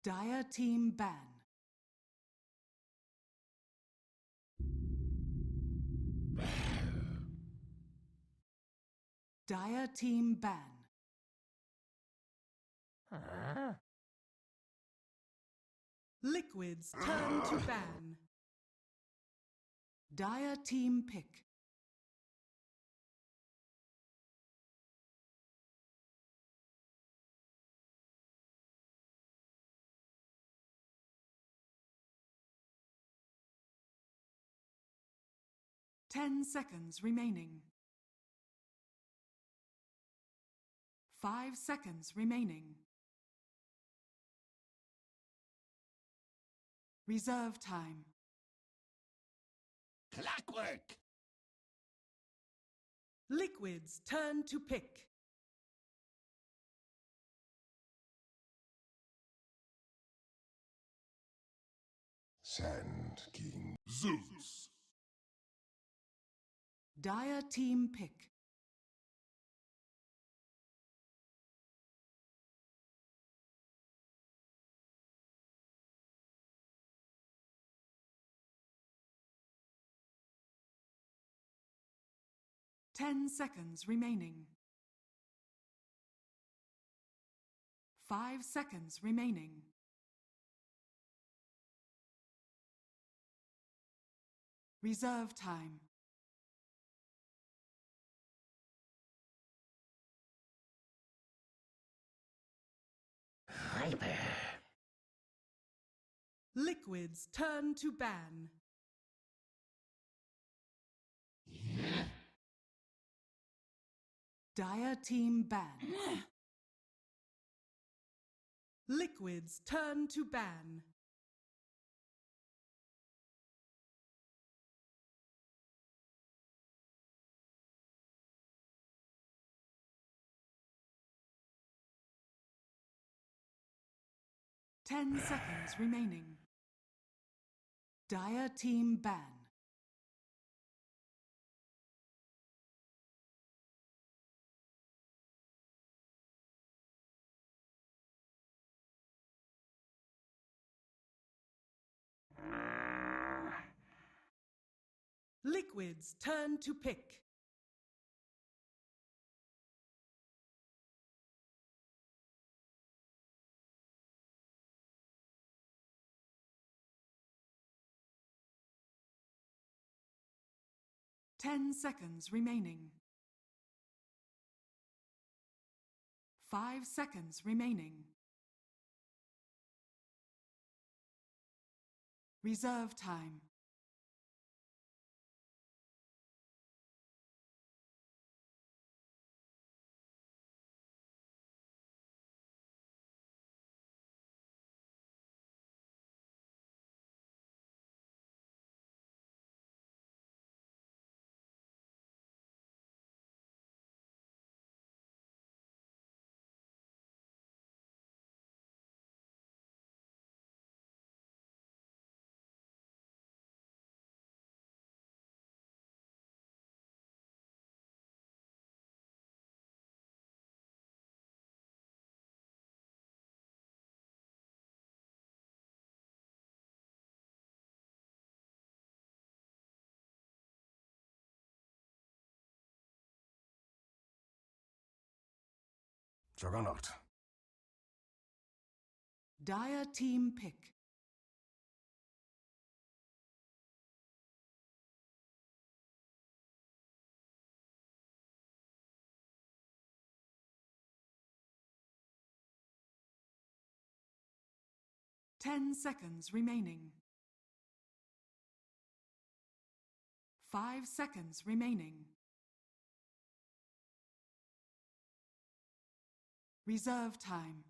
Dire team ban. Dire team ban. Liquid's turn to ban. Dire team pick. Ten seconds remaining. 5 seconds remaining. Reserve time. Clockwork! Liquid's turn to pick. Sand King Zeus. Dire team pick. Ten seconds remaining. 5 seconds remaining. Reserve time. Hyper. Liquid's turn to ban. Dire team ban. Liquid's turn to ban. Ten seconds remaining. Dire team ban. Liquid's turn to pick. Ten seconds remaining. 5 seconds remaining. Reserve time. Juggernaut. Dire team pick. Ten seconds remaining. 5 seconds remaining. Reserve time.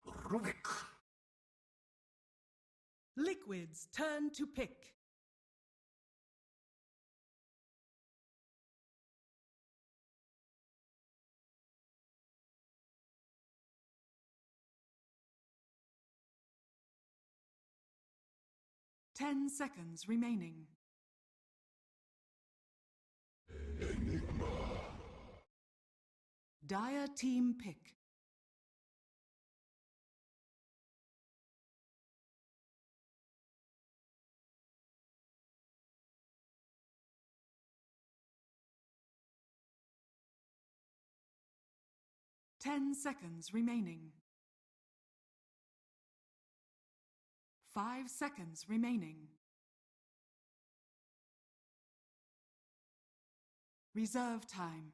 Rubik. Liquid's turn to pick. Ten seconds remaining. Enigma. Dire team pick. Ten seconds remaining. 5 seconds remaining. Reserve time.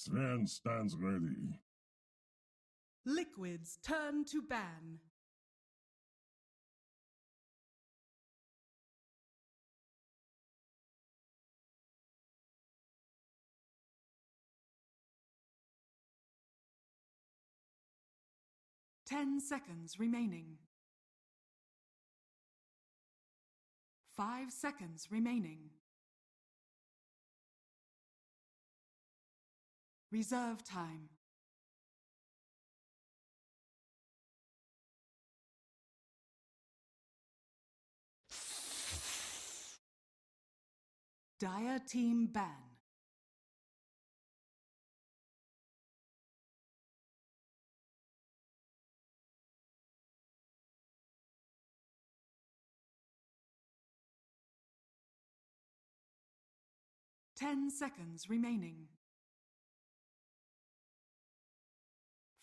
Sven stands ready. Liquid's turn to ban. Ten seconds remaining. 5 seconds remaining. Reserve time. Dire team ban. Ten seconds remaining.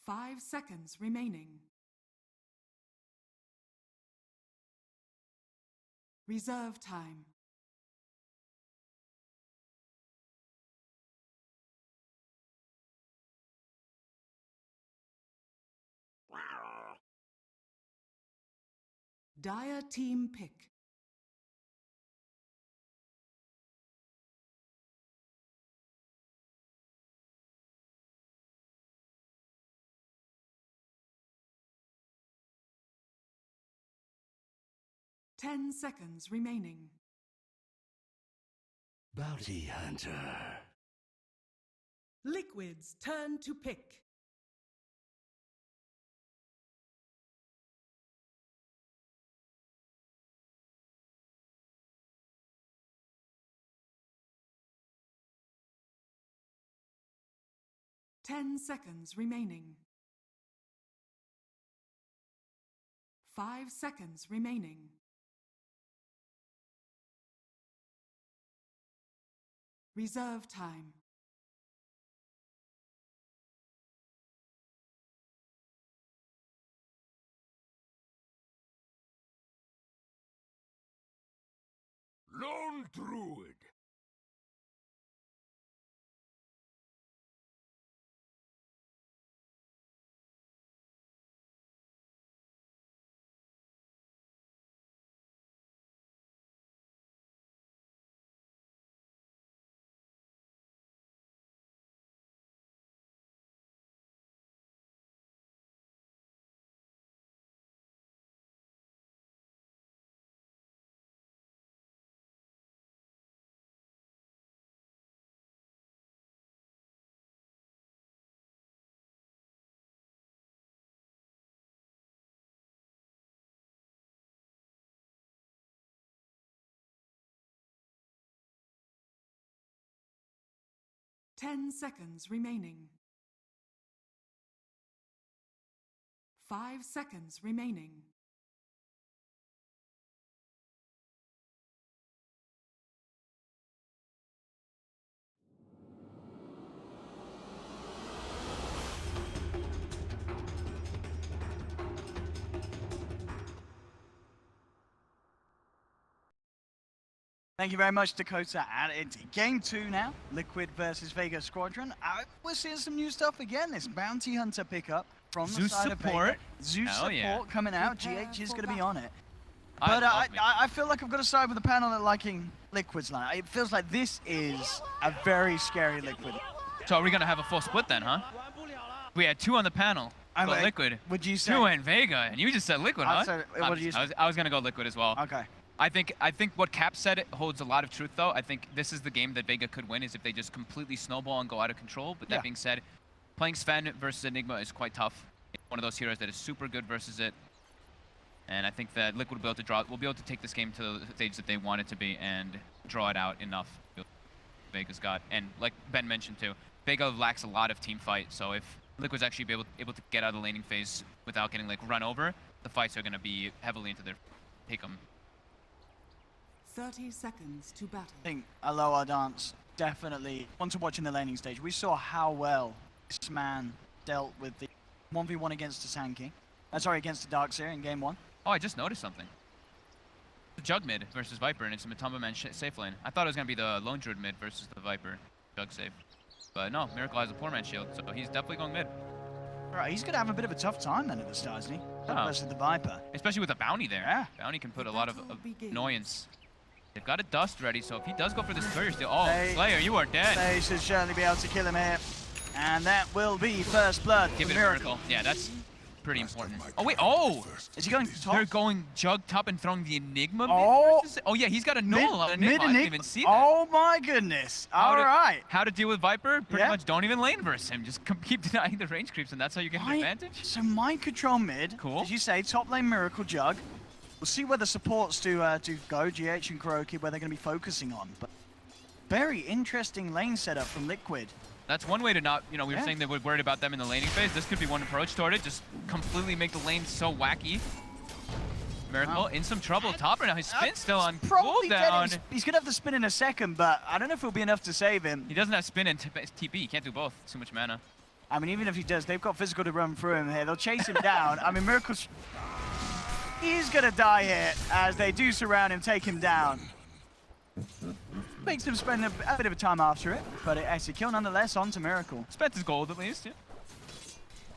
5 seconds remaining. Reserve time. Dire team pick. Ten seconds remaining. Bounty Hunter. Liquid's turn to pick. Ten seconds remaining. 5 seconds remaining. Reserve time. Lone Druid. 10 seconds remaining. 5 seconds remaining. Thank you very much, Dakota. And it's game 2 now. Liquid versus Vega Squadron. We're seeing some new stuff again. This bounty hunter pickup from the Zeus side support. of Vega. Zeus Hell support yeah. coming out. Prepare GH is for going to be battle. on it. I But love me. I feel like I've got to side with the panel that liking Liquid's line. It feels like this is a very scary Liquid. So are we gonna have a full split then, huh? We had 2 on the panel. I'm Go like, Liquid. Would you say? 2 in Vega, and you just said Liquid, huh? What did you say? I was gonna go Liquid as well. Okay. I think what Cap said holds a lot of truth though. I think this is the game that Vega could win is if they just completely snowball and go out of control. But that being said, playing Sven versus Enigma is quite tough. It's one of those heroes that is super good versus it. And I think that Liquid will be able to take this game to the stage that they want it to be and draw it out enough. Vega's got, and like Ben mentioned too, Vega lacks a lot of team fight. So if Liquid's actually able to get out of the laning phase without getting like run over, the fights are going to be heavily into their take them. 30 seconds to battle. I think Aloha Dance definitely want to watch in the laning stage. We saw how well this man dealt with the 1v1 against the Sankey. Against the Darkseer in game 1. Oh, I just noticed something. The Jug mid versus Viper, and it's a Matumba man safe lane. I thought it was going to be the Lone Druid mid versus the Viper Jug safe. But no, Miracle has a poor man shield, so he's definitely going mid. Right, he's going to have a bit of a tough time then at the start, isn't he? Versus the Viper. Especially with a bounty there. Yeah. Bounty can put The a lot of battle begins. annoyance. They've got a Dust ready, so if he does go for this Courier steal... Oh, They- Slayer, you are dead. They should certainly be able to kill him here. And that will be first blood. Give for it a Miracle. Yeah, that's pretty important. Oh, wait. Oh! Is he going top? They're going Jug top and throwing the Enigma Oh. mid versus... Oh, yeah, he's got a null on Enigma. I didn't even see that. Oh my goodness. All right. How to deal with Viper? Pretty Yeah. much don't even lane verse him. Just keep denying the range creeps, and that's how you get an advantage. So mind control mid. Cool. As you say, top lane Miracle Jug. We'll see where the supports do go, GH and Kuroki, where they're going to be focusing on. But very interesting lane setup from Liquid. That's one way to not, we were Yeah. saying that we're worried about them in the laning phase. This could be one approach toward it. Just completely make the lane so wacky. Miracle in some trouble. Top right now. His spin's still on Probably cooldown. dead. He's going to have the spin in a second, but I don't know if it'll be enough to save him. He doesn't have spin and TP. He can't do both. Too much mana. I mean, even if he does, they've got physical to run through him here. They'll chase him down. I mean, Miracle's... He's going to die here as they do surround him, take him down. Makes them spend a bit of a time after it, but it's a kill nonetheless onto Miracle. Spent his gold at least, yeah.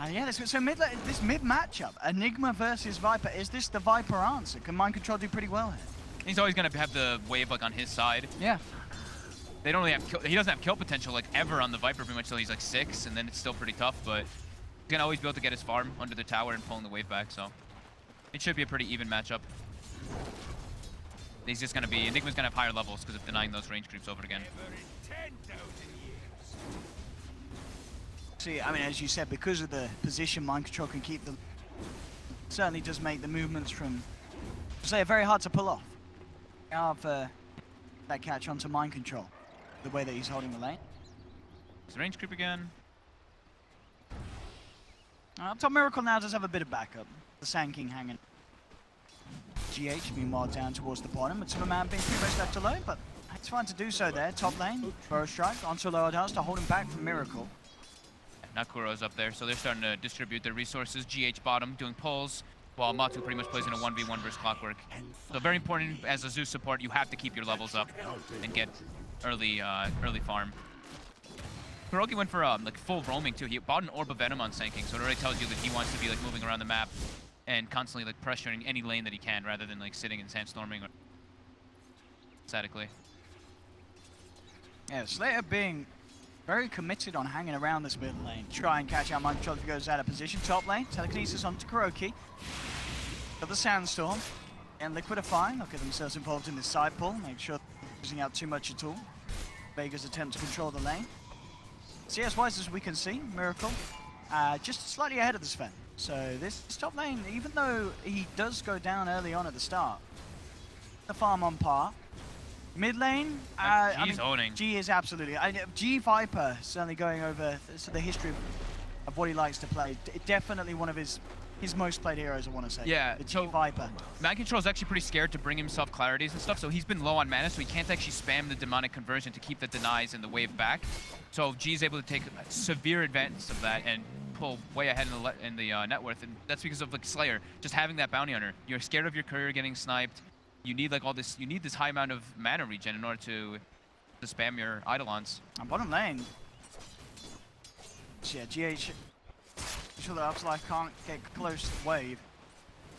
And yeah, this mid matchup, Enigma versus Viper, is this the Viper answer? Can Mind Control do pretty well here? He's always going to have the wave like on his side. Yeah. They don't really have he doesn't have kill potential like ever on the Viper pretty much till he's like 6, and then it's still pretty tough, but he's going to always be able to get his farm under the tower and pulling the wave back, so it should be a pretty even matchup. He's just going to be, Enigma's going to have higher levels because of denying those range creeps over again. See, I mean, as you said, because of the position Mind Control can keep them, certainly does make the movements from, say, very hard to pull off. Hard for that catch onto Mind Control, the way that he's holding the lane. Is range creep again? Up top, Miracle now does have a bit of backup. The Sand King hanging. GH meanwhile down towards the bottom, with man being pretty much left alone, but it's fine to do so there. Top lane, Burrow Strike onto Lower Dance to hold him back from Miracle. Nakuro's up there, so they're starting to distribute their resources. GH bottom doing pulls, while Matu pretty much plays in a 1v1 versus Clockwork. So very important as a Zeus support, you have to keep your levels up and get early farm. Kuroki went for like full roaming too. He bought an Orb of Venom on Sand King, so it already tells you that he wants to be like moving around the map and constantly like pressuring any lane that he can rather than like sitting and sandstorming or statically. Yeah, Slayer being very committed on hanging around this mid lane. Try and catch out Mind Control if he goes out of position. Top lane, telekinesis onto Kuroki. Got the Sandstorm. And Liquid are fine. They'll get themselves involved in this side pull. Make sure they're not losing out too much at all. Vega's attempt to control the lane. CS-wise, as we can see, Miracle just slightly ahead of the Sven. So this top lane, even though he does go down early on at the start, the farm on par. Mid lane, G's owning. G is absolutely. G Viper certainly going over the history of what he likes to play. Definitely one of his most played heroes, I want to say. Yeah, the G so Viper. Mind Control is actually pretty scared to bring himself clarities and stuff, so he's been low on mana, so he can't actually spam the demonic conversion to keep the denies and the wave back. So G's able to take severe advantage of that and pull way ahead in the net worth, and that's because of like Slayer just having that bounty hunter. You're scared of your courier getting sniped. You need like all this. You need this high amount of mana regen in order to spam your Eidolons. On bottom lane. So yeah, GH. Sure that Upslife can't get close to the wave.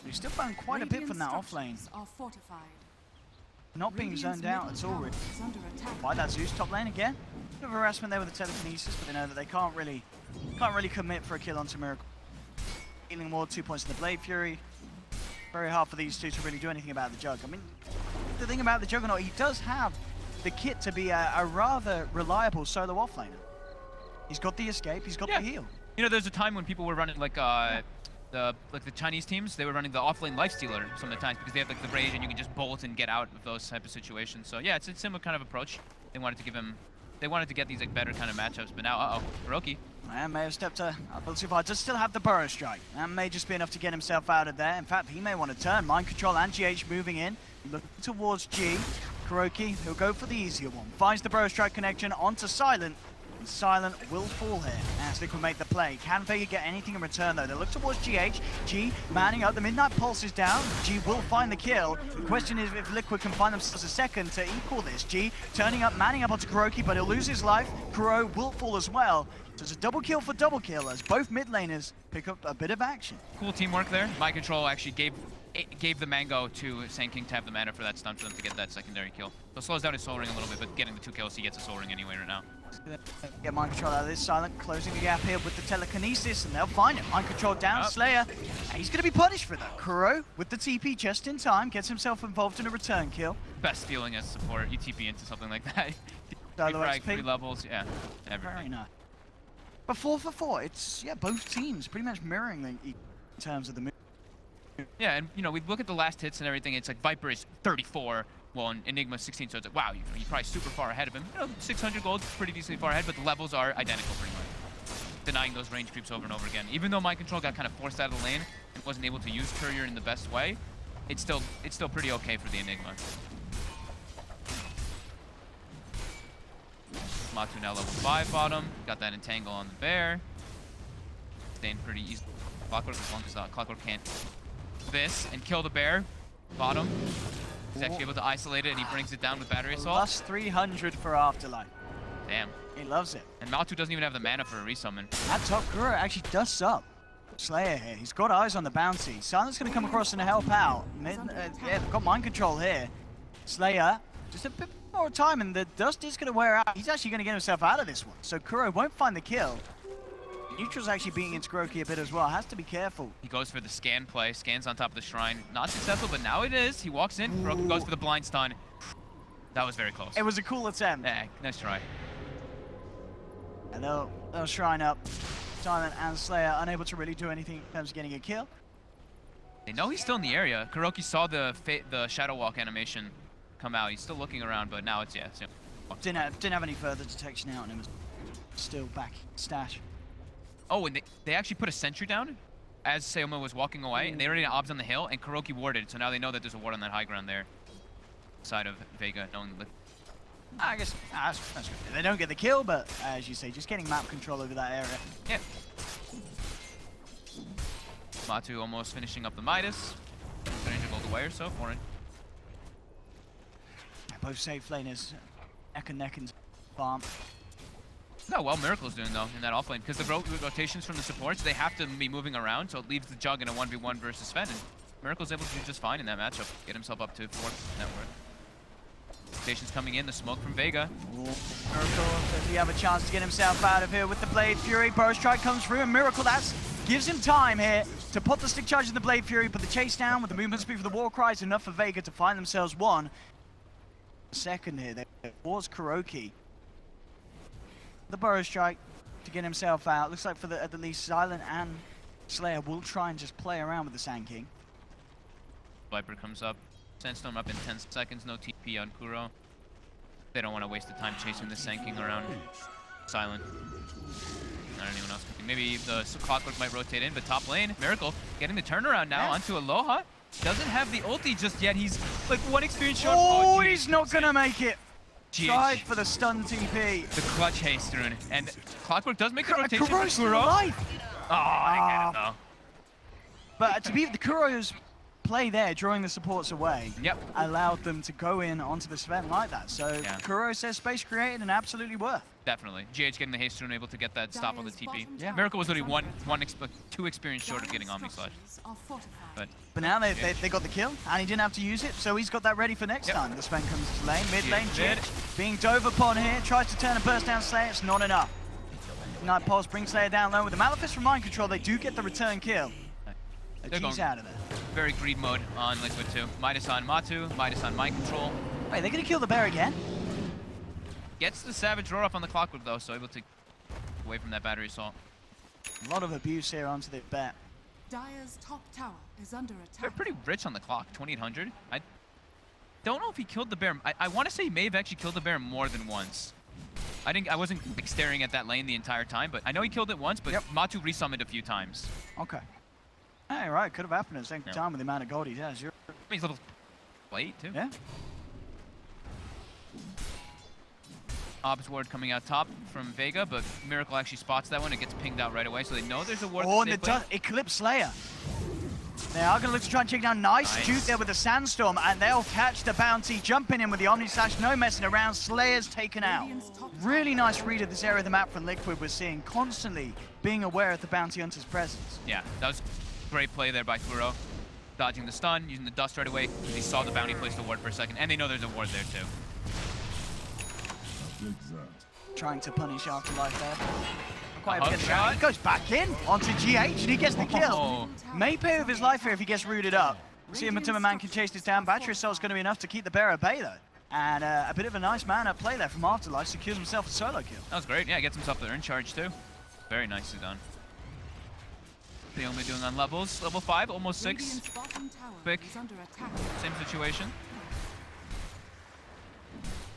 He's still found quite a bit from that off lane. Are fortified. Not being zoned out at all. Really. Is under attack. By that Zeus top lane again. Bit of harassment there with the telekinesis, but they know that they can't really commit for a kill onto Miracle. Healing more 2 points in the Blade Fury. Very hard for these two to really do anything about the Jug. I mean, the thing about the Juggernaut, he does have the kit to be a rather reliable solo offlaner. He's got the escape, he's got the heal. You know, there's a time when people were running like the Chinese teams, they were running the offlane lifestealer some of the times because they have like the rage and you can just bolt and get out of those type of situations. So yeah, it's a similar kind of approach. They wanted to give him, they wanted to get these like better kind of matchups, but now, Hiroki. And may have stepped up a little too far. Does still have the Burrow Strike. That may just be enough to get himself out of there. In fact, he may want to turn. Mind Control and GH moving in. Looking towards G. Kuroki, he'll go for the easier one. Finds the Burrow Strike connection onto Silent. And Silent will fall here as Liquid make the play. Can Vega get anything in return though? They look towards GH. G manning up. The Midnight Pulse is down. G will find the kill. The question is if Liquid can find themselves a second to equal this. G turning up, manning up onto Kuroki, but he'll lose his life. Kuro will fall as well. So it's a double kill for double kill as both mid laners pick up a bit of action. Cool teamwork there. Mind Control actually gave the mango to Sand King to have the mana for that stun for them to get that secondary kill. So it slows down his soul ring a little bit, but getting the 2 kills, he gets a soul ring anyway right now. Get Mind Control out of this. Silent closing the gap here with the telekinesis, and they'll find it. Mind Control down, Slayer. And he's going to be punished for that. Kuro with the TP just in time, gets himself involved in a return kill. Best feeling as support, you TP into something like that. Solo Frag, XP. 3 levels, yeah, everything. Very nice. But 4 for 4, it's, yeah, both teams pretty much mirroring in terms of the move. Yeah, and you know, we look at the last hits and everything, it's like Viper is 34, well, and Enigma 16, so it's like, wow, you're probably super far ahead of him. You know, 600 gold, pretty decently far ahead, but the levels are identical pretty much. Denying those range creeps over and over again. Even though Mind Control got kind of forced out of the lane and wasn't able to use Courier in the best way, it's still pretty okay for the Enigma. Matu now level 5 bottom, got that entangle on the bear. Staying pretty easy. Clockwork, as long as Clockwork can't this and kill the bear. Bottom. He's actually able to isolate it and he brings it down with battery assault. Plus 300 for Afterlife. Damn. He loves it. And Matu doesn't even have the mana for a resummon. That top Kuro actually does sub. Slayer here. He's got eyes on the bounty. Silent's going to come across and help out. Yeah, they've got Mind Control here. Slayer, just a bit more time and the dust is going to wear out. He's actually going to get himself out of this one. So Kuro won't find the kill. Neutral's actually beating into Kuroki a bit as well. Has to be careful. He goes for the scan play. Scans on top of the shrine. Not successful, but now it is. He walks in. Kuroki goes for the blind stun. That was very close. It was a cool attempt. Yeah, nice try. And they'll shrine up. Silent and Slayer unable to really do anything in terms of getting a kill. They know he's still in the area. Kuroki saw the Shadow Walk animation come out. He's still looking around, but now it's, yeah. Didn't have any further detection out on him. Still back stash. Oh, and they actually put a sentry down as Seoma was walking away, and they already had obs on the hill, and Kuroki warded, so now they know that there's a ward on that high ground there. Side of Vega, knowing that. I guess that's good. They don't get the kill, but as you say, just getting map control over that area. Yeah. Matu almost finishing up the Midas. Finishing gold away or so for it. Both safe laners, neck and neck and farm. No, well, Miracle's doing though in that offlane because the rotations from the supports, they have to be moving around, so it leaves the Jug in a 1v1 versus Sven. And Miracle's able to do just fine in that matchup, get himself up to 4th net worth. Rotations coming in, the smoke from Vega. Ooh. Miracle, does he have a chance to get himself out of here with the Blade Fury? Burrow Strike comes through, and Miracle gives him time here to put the stick charge in the Blade Fury, but the chase down with the movement speed for the War Cry is enough for Vega to find themselves one. Second here, there was Kuroki. The Burrow Strike to get himself out. Looks like for at the least Silent and Slayer will try and just play around with the Sand King. Viper comes up. Sandstorm up in 10 seconds. No TP on Kuro. They don't want to waste the time chasing the Sanking around Silent. Not anyone else cooking. Maybe the Clockwork might rotate in, but top lane, Miracle getting the turnaround now onto Aloha. Doesn't have the ulti just yet. He's like one experience short. Oh, GH. he's not gonna make it. GH. Tried for the stun TP. The clutch haste rune. And Clockwork does make the rotation for Kuro's still Kuro. alive. Oh, they get him though. But to be the Kuro's play there, drawing the supports away, Yep. allowed them to go in onto the Sven like that. So Yeah. Kuro says space created and absolutely worth. Definitely. GH getting the haste rune, able to get that stop on the TP. Yeah. Miracle was literally two experience short of getting Omni Slash. But But now they got the kill, and he didn't have to use it, so he's got that ready for next Yep. time. The Sven comes to lane, mid lane, Mid. being dove upon here, tries to turn a burst down Slayer, it's not enough. Night Pulse brings Slayer down low with the Malefice from Mind Control, they do get the return kill. They're G's going out of there. very greed mode on Liquid too. Midas on Matu, Midas on Mind Control. Wait, they're gonna kill the bear again? Gets the Savage Roar off on the Clockwork though, so able to away from that battery assault. A lot of abuse here onto the bear. Dire's top tower is under They're attack. pretty rich on the clock, 2800. I don't know if he killed the bear. I want to say he may have actually killed the bear more than once. I wasn't like, staring at that lane the entire time, but I know he killed it once, but Matu resummoned a few times. Okay. Hey, right, could have happened at the same Yeah. time with the amount of gold he has. I mean, he's level 8 too. Yeah. Ob's ward coming out top from Vega, but Miracle actually spots that one. It gets pinged out right away, so they know there's a ward. Oh, and they the play. Eclipse Slayer. They are going to look to try and check down. Nice juke there with the Sandstorm, and they'll catch the bounty. Jumping in with the Omni Slash, no messing around. Slayer's taken out. Really nice read of this area of the map from Liquid. We're seeing constantly being aware of the bounty hunter's presence. Yeah, that was great play there by Kuro. Dodging the stun, using the dust right away, because he saw the bounty place the ward for a second, and they know there's a ward there too. Trying to punish Afterlife there. Quite A a hug bit shot. He goes back in onto GH, and he gets the kill. Oh. May pay with his life here if he gets rooted up. See if Matuma Man can chase this down. Battery Assault's going to be enough to keep the bear at bay though. And a bit of a nice man-up play there from Afterlife, secures himself a solo kill. That was great. Yeah, gets himself the in charge too. Very nicely done. The only doing on levels. Level 5, almost 6. Radiant's bottom tower Quick. is under attack. Same situation.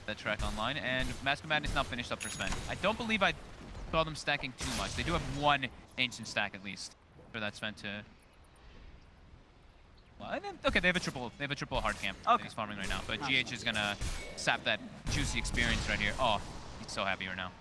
That track online, and Mask of Madness not finished up for Sven. I don't believe I saw them stacking too much. They do have one ancient stack at least for that Sven to. Well, and then, okay, they have a triple hard camp that he's farming right now, but GH is gonna sap that juicy experience right here. Oh, he's so happy right now.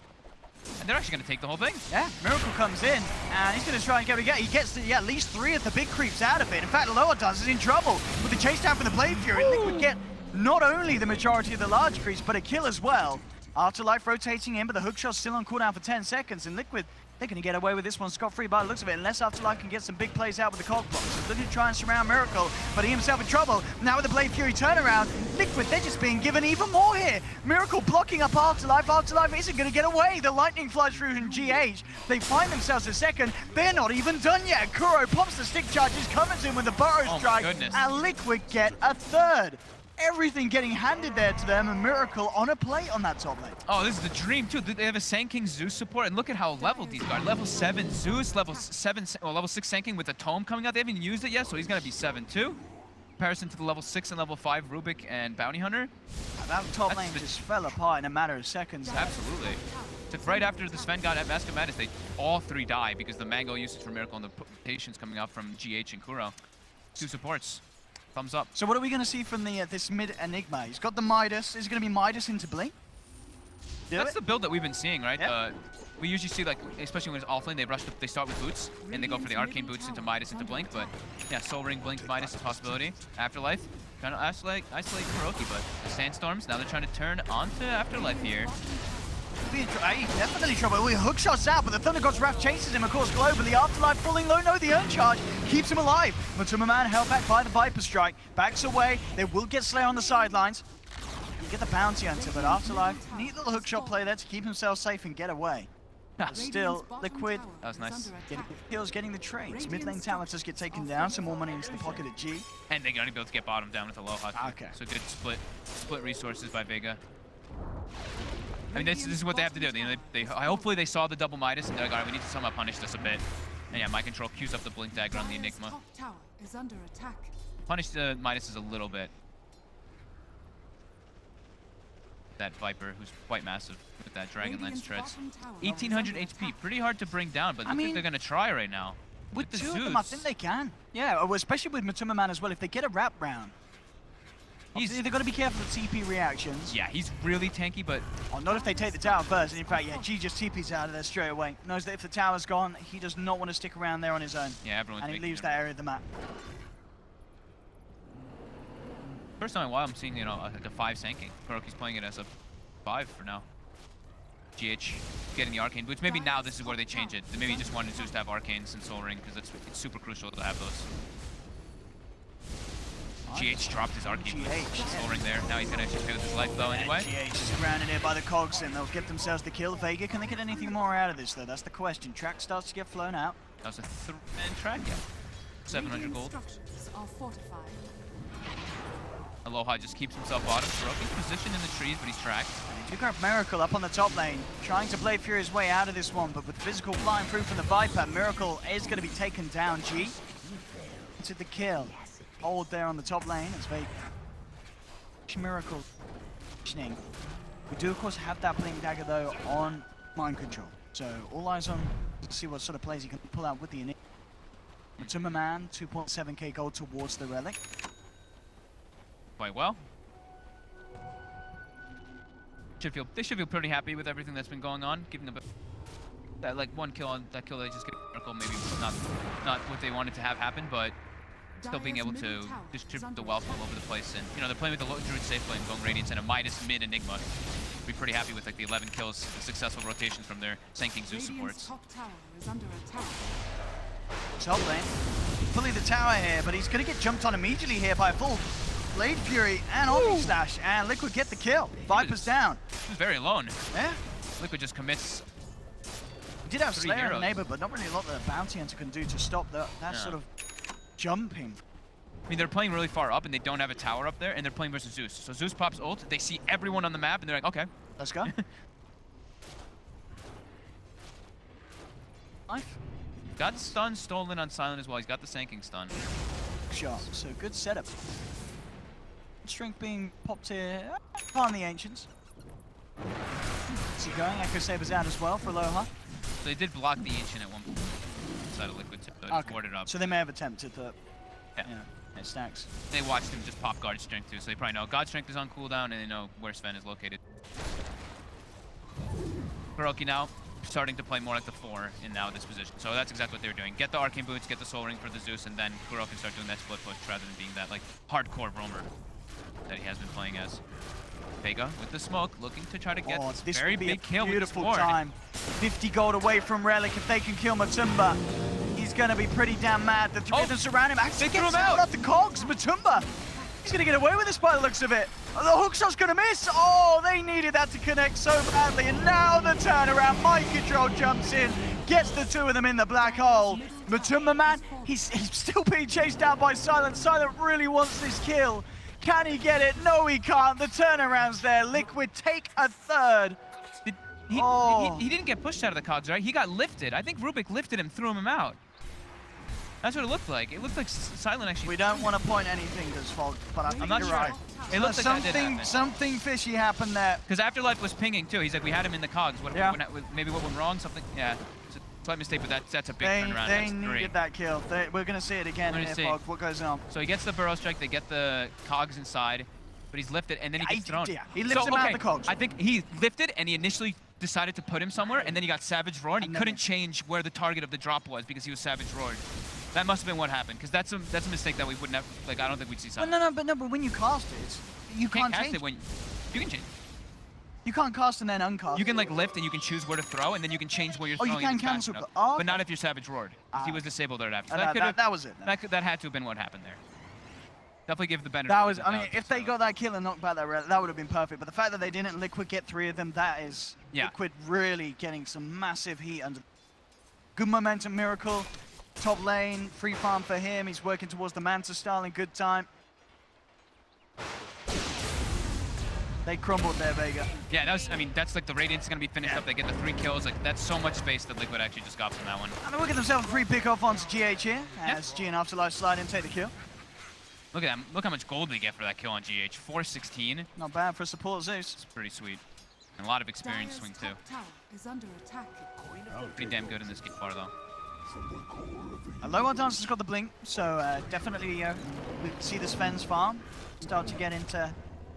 And they're actually gonna take the whole thing. Yeah, Miracle comes in, and he's going to try and he gets at least 3 of the big creeps out of it. In fact, Loa does is in trouble with the chase down from the Blade Fury. Liquid get not only the majority of the large creeps, but a kill as well. Afterlife rotating in, but the hookshot's still on cooldown for 10 seconds, and Liquid, they're going to get away with this one scot-free by the looks of it, unless Afterlife can get some big plays out with the cog blocks. He's looking to try and surround Miracle, but he himself in trouble. Now with the Blade Fury turnaround, Liquid, they're just being given even more here. Miracle blocking up Afterlife. Afterlife isn't going to get away. The lightning flies through from GH. They find themselves a second. They're not even done yet. Kuro pops the stick charges, covers in with the burrow strike, and Liquid get a third. Everything getting handed there to them, a Miracle on a plate on that top lane. Oh, this is the dream too. They have a Sanking Zeus support, and look at how leveled these guys are. Level 7 Zeus, level 6 Sanking with the Tome coming out. They haven't used it yet, so he's gonna be 7-2. Comparison to the level 6 and level 5 Rubik and Bounty Hunter. That top lane just fell apart in a matter of seconds. Absolutely. So right after the Sven got at Mask of Madness, they all 3 die because the Mango usage for Miracle and the patience coming out from GH and Kuro. 2 supports. Thumbs up. So what are we going to see from this mid Enigma? He's got the Midas. Is it going to be Midas into Blink? That's the build that we've been seeing, right? Yeah. We usually see, like, especially when it's offlane, they start with boots, and they go for the arcane boots into Midas into Blink. But yeah, Soul Ring, Blink, Midas is a possibility. Afterlife, trying to isolate Kuroki, but the Sandstorms, now they're trying to turn onto Afterlife here. Definitely trouble. Hookshots out, but the Thunder God's Wrath chases him, of course, globally. Afterlife falling low, no, the Urn Charge keeps him alive. Matuma Man held back by the Viper Strike. Backs away. They will get Slayer on the sidelines. You get the Bounty Hunter, but Afterlife, neat little hookshot play there to keep himself safe and get away. Still, Liquid That was nice. getting the kills, getting the trades. Mid lane talent just get taken down, some more money into the pocket of G. And they're going to be able to get bottom down with Aloha. Okay. So good split resources by Vega. I mean, this is what they have to do. Hopefully they saw the double Midas and they're like, all right, we need to somehow punish this a bit. And yeah, Mind Control queues up the Blink Dagger on the Enigma. Top tower is under attack. Punish the Midas a little bit. that Viper, who's quite massive with that Dragon Lance Radiant's treads. bottom tower 1800 is under HP, attack. pretty hard to bring down, but I I mean, think they're gonna try right now. With the two Zeus. of them, I think they can. Yeah, especially with Matuma Man as well. If they get a wrap round, He's, they've got to be careful of TP reactions. yeah, he's really tanky, but Oh, not if they take the tower first. And in fact, yeah, G just TP's out of there straight away. Knows that if the tower's gone, he does not want to stick around there on his own. yeah, everyone's And he making leaves it. that area of the map. First time in a while I'm seeing, you know, like a 5 sanking. Kuroki's playing it as a 5 for now. GH getting the Arcane Boots. Maybe now this is where they change it. They maybe just wanted Zeus to have Arcanes and Soul Ring because it's super crucial to have those. GH dropped his Arcane Boots. GH, Soul Ring there. Now he's gonna actually pay with his life though anyway. GH is surrounded here by the cogs, and they'll get themselves the kill. Vega, can they get anything more out of this though? That's the question. Track starts to get flown out. That was a 3-man track, yeah. 700 Radiant gold. structures are fortified. Aloha just keeps himself bottom. Kuroki's positioned in the trees, but he's tracked. And he took out Miracle up on the top lane, trying to play through his way out of this one, but with physical flying through from the Viper, Miracle is going to be taken down. G to the kill. Hold there on the top lane as Vega. Miracle positioning. We do of course have that Blink Dagger though on mind control. So all eyes on to see what sort of plays he can pull out with the initiative. Matuma Man, 2.7k gold towards the relic. Quite well. They should feel pretty happy with everything that's been going on. Giving a bit that like one kill on that kill they just get Miracle, maybe not what they wanted to have happen, but still being able to distribute the wealth all over the place. And you know they're playing with the low Druid safe lane, going Radiance and a Midas mid Enigma. Be pretty happy with like the 11 kills, the successful rotations from their Sanking Zeus Radiant's supports. top tower is under attack. Top lane. Fully the tower here, but he's going to get jumped on immediately here by a full Blade Fury and Omni Slash, and Liquid get the kill. Viper's down. He was very alone. Yeah. Liquid just commits. He did have 3 Slayer heroes. and Neighbor, but not really a lot that a Bounty Hunter can do to stop that Yeah. sort of jumping. I mean, they're playing really far up, and they don't have a tower up there, and they're playing versus Zeus. So Zeus pops ult, they see everyone on the map, and they're like, okay. Let's go. Life. Got stun stolen on Silent as well. He's got the Sanking stun. Shot. So good setup. Strength being popped here on the Ancients. Is he going? Echo Saber's out as well for Aloha. So they did block the Ancient at one point inside of Liquid, so it just warded up. So they may have attempted that. Yeah. It stacks. They watched him just pop Guard Strength too, so they probably know God Strength is on cooldown, and they know where Sven is located. Kuroki now starting to play more like the 4 in now this position. So that's exactly what they were doing. Get the Arcane Boots, get the Soul Ring for the Zeus, and then Kuroki start doing that split push rather than being that like hardcore roamer that he has been playing as. Vega with the smoke, looking to try to get this very would be big a kill with the beautiful sword. time. 50 gold away from Relic. If they can kill Matumba, he's going to be pretty damn mad. The three of them surround him. Actually they threw gets him out. out the cogs. Matumba, he's going to get away with this by the looks of it. The hookshot's going to miss. Oh, they needed that to connect so badly. And now the turnaround. Mind Control jumps in, gets the two of them in the black hole. Matumba Man, he's still being chased down by Silent. Silent really wants this kill. Can he get it? No, he can't. The turnaround's there. Liquid take a third. He didn't get pushed out of the cogs, right? He got lifted. I think Rubik lifted him, threw him out. That's what it looked like. It looked like Silent actually. We don't want to point any fingers, Fog, but I think I'm not you're sure. right. It looks like that did happen. Something fishy happened there. Because Afterlife was pinging too. He's like, we had him in the cogs. Maybe what went wrong? Something. Yeah. It's a slight mistake, but that's a big turnaround. They That's needed 3. that kill. We're going to see it again here, Fog. What goes on? So he gets the Burrow Strike. They get the cogs inside, but he's lifted, and then he gets thrown. Yeah, he lifts him out the cogs. I think he lifted, and he initially decided to put him somewhere, and then he got Savage Roared. He couldn't change where the target of the drop was because he was Savage Roared. That must have been what happened, because that's a mistake that we wouldn't have. Like, I don't think we'd see something. Well, but when you cast it, you can't cast change it when you can change. You can't cast and then uncast. You can like lift and you can choose where to throw, and then you can change where you're throwing. Oh, you can if it's fast cancel. enough. Oh, but not if you're Savage Roared. He was disabled right after. So that was it. That had to have been what happened there. Definitely give the benefit. That was. I mean, if they got that kill and knocked back that would have been perfect. But the fact that they didn't, Liquid get 3 of them, that is Liquid really getting some massive heat under. Good momentum, Miracle. Top lane, free farm for him. He's working towards the Manta style in good time. They crumbled there, Vega. Yeah, that was. I mean, that's like the Radiance is gonna be finished up. They get the 3 kills. Like that's so much space that Liquid actually just got from that one. And they'll get themselves a free pick off onto GH here as G and Afterlife slide in, take the kill. Look at that. Look how much gold we get for that kill on GH. 416. Not bad for support Zeus. It's pretty sweet. And a lot of experience swing Dire's too. top tower is under attack. Pretty damn good in this game far though. Lower Dancer's got the blink, so definitely we can see the Sven's farm start to get into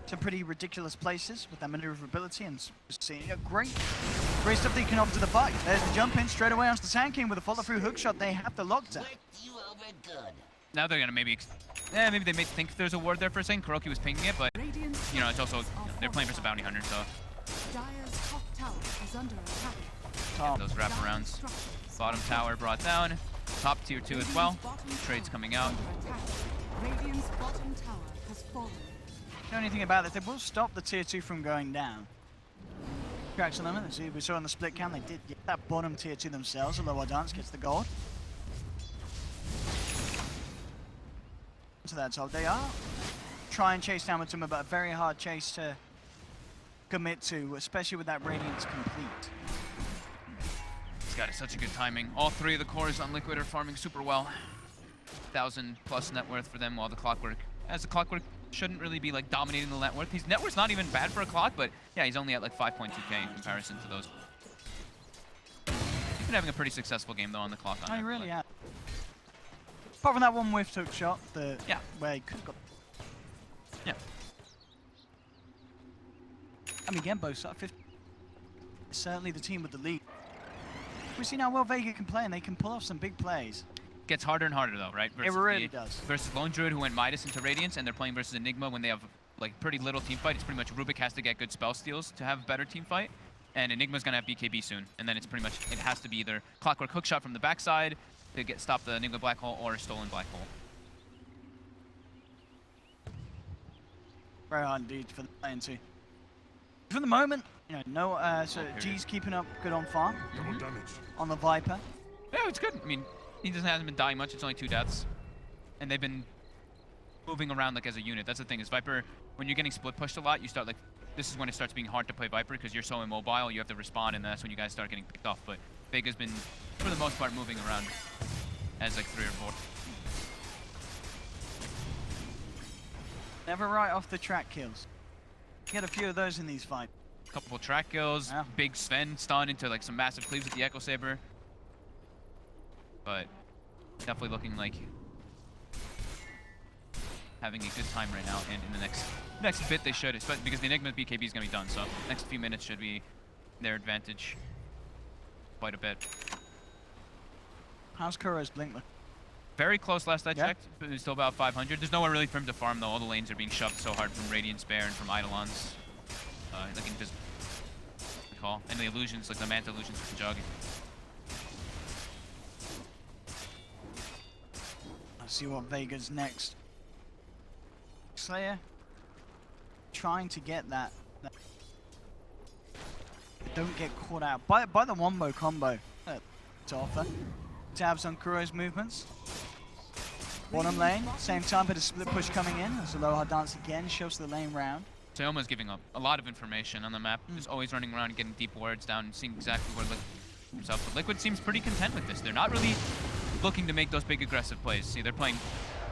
some pretty ridiculous places with that maneuverability and seeing great stuff that you can offer to the fight. There's the jump in straight away onto the Sand King with a follow through hook shot. They have the lockdown. Now they're gonna maybe maybe they may think there's a ward there for a second. Kuroki was pinging it, but you know it's also they're playing versus a bounty hunter, so Dire's top tower is under attack. Top. those wraparounds. Structures Bottom tower brought down. Top tier 2 as well. Trades coming out. under attack. Radiant's bottom tower has fallen. The only thing about it, they will stop the tier 2 from going down. Cracks on them, as we saw on the split cam, they did get that bottom tier 2 themselves. The lower dance gets the gold. So that's all they are. Try and chase down with them, but a very hard chase to commit to, especially with that Radiance complete. He's got such a good timing. All 3 of the cores on Liquid are farming super well. 1,000+ net worth for them, while the Clockwork, as the Clockwork shouldn't really be like dominating the net worth. His net worth's not even bad for a Clock, but yeah, he's only at like 5.2k in comparison to those. He's been having a pretty successful game though on the Clock. I really have. Apart from that one whiff hook shot, Yeah. where he could have got. Yeah. I mean, again, both sides. Certainly the team with the lead. We've seen how well Vega can play, and they can pull off some big plays. Gets harder and harder though, right? It really does. Versus Lone Druid, who went Midas into Radiance, and they're playing versus Enigma when they have like pretty little team fight. It's pretty much Rubik has to get good spell steals to have a better team fight, and Enigma's gonna have BKB soon. And then it's pretty much, it has to be either Clockwork hookshot from the backside to stop the Enigma Black Hole, or Stolen Black Hole. Very hard indeed for the lane too. For the moment, you know, so G's keeping up good on farm Double damage. on the Viper. Yeah, it's good. I mean, he hasn't been dying much. It's only 2 deaths. And they've been moving around like as a unit. That's the thing, is Viper, when you're getting split pushed a lot, you start like, this is when it starts being hard to play Viper because you're so immobile, you have to respond, and that's when you guys start getting picked off. But Vega's been, for the most part, moving around as like 3 or 4. Never right off the track kills. Get a few of those in these fights. Couple track kills, Yeah. big Sven stun into like some massive cleaves with the Echo Saber. But definitely looking like having a good time right now, and in the next bit they should, especially because the Enigma's BKB is going to be done, so next few minutes should be their advantage quite a bit. How's Kuro's blink look? Very close last I Yeah. checked, but it's still about 500. There's nowhere really for him to farm though. All the lanes are being shoved so hard from Radiant Spare and from Eidolons. Like invisible call. And the illusions, like the Manta illusions from Jug. Let's see what Vega's next. Slayer trying to get that. Don't get caught out by the wombo combo to offer. Tabs on Kuro's movements. Bottom lane, same time, but a split push coming in as Aloha Dance again shoves the lane round. Teoma's giving up a lot of information on the map. Just always running around and getting deep wards down and seeing exactly where Liquid himself. But Liquid seems pretty content with this. They're not really looking to make those big aggressive plays. See, they're playing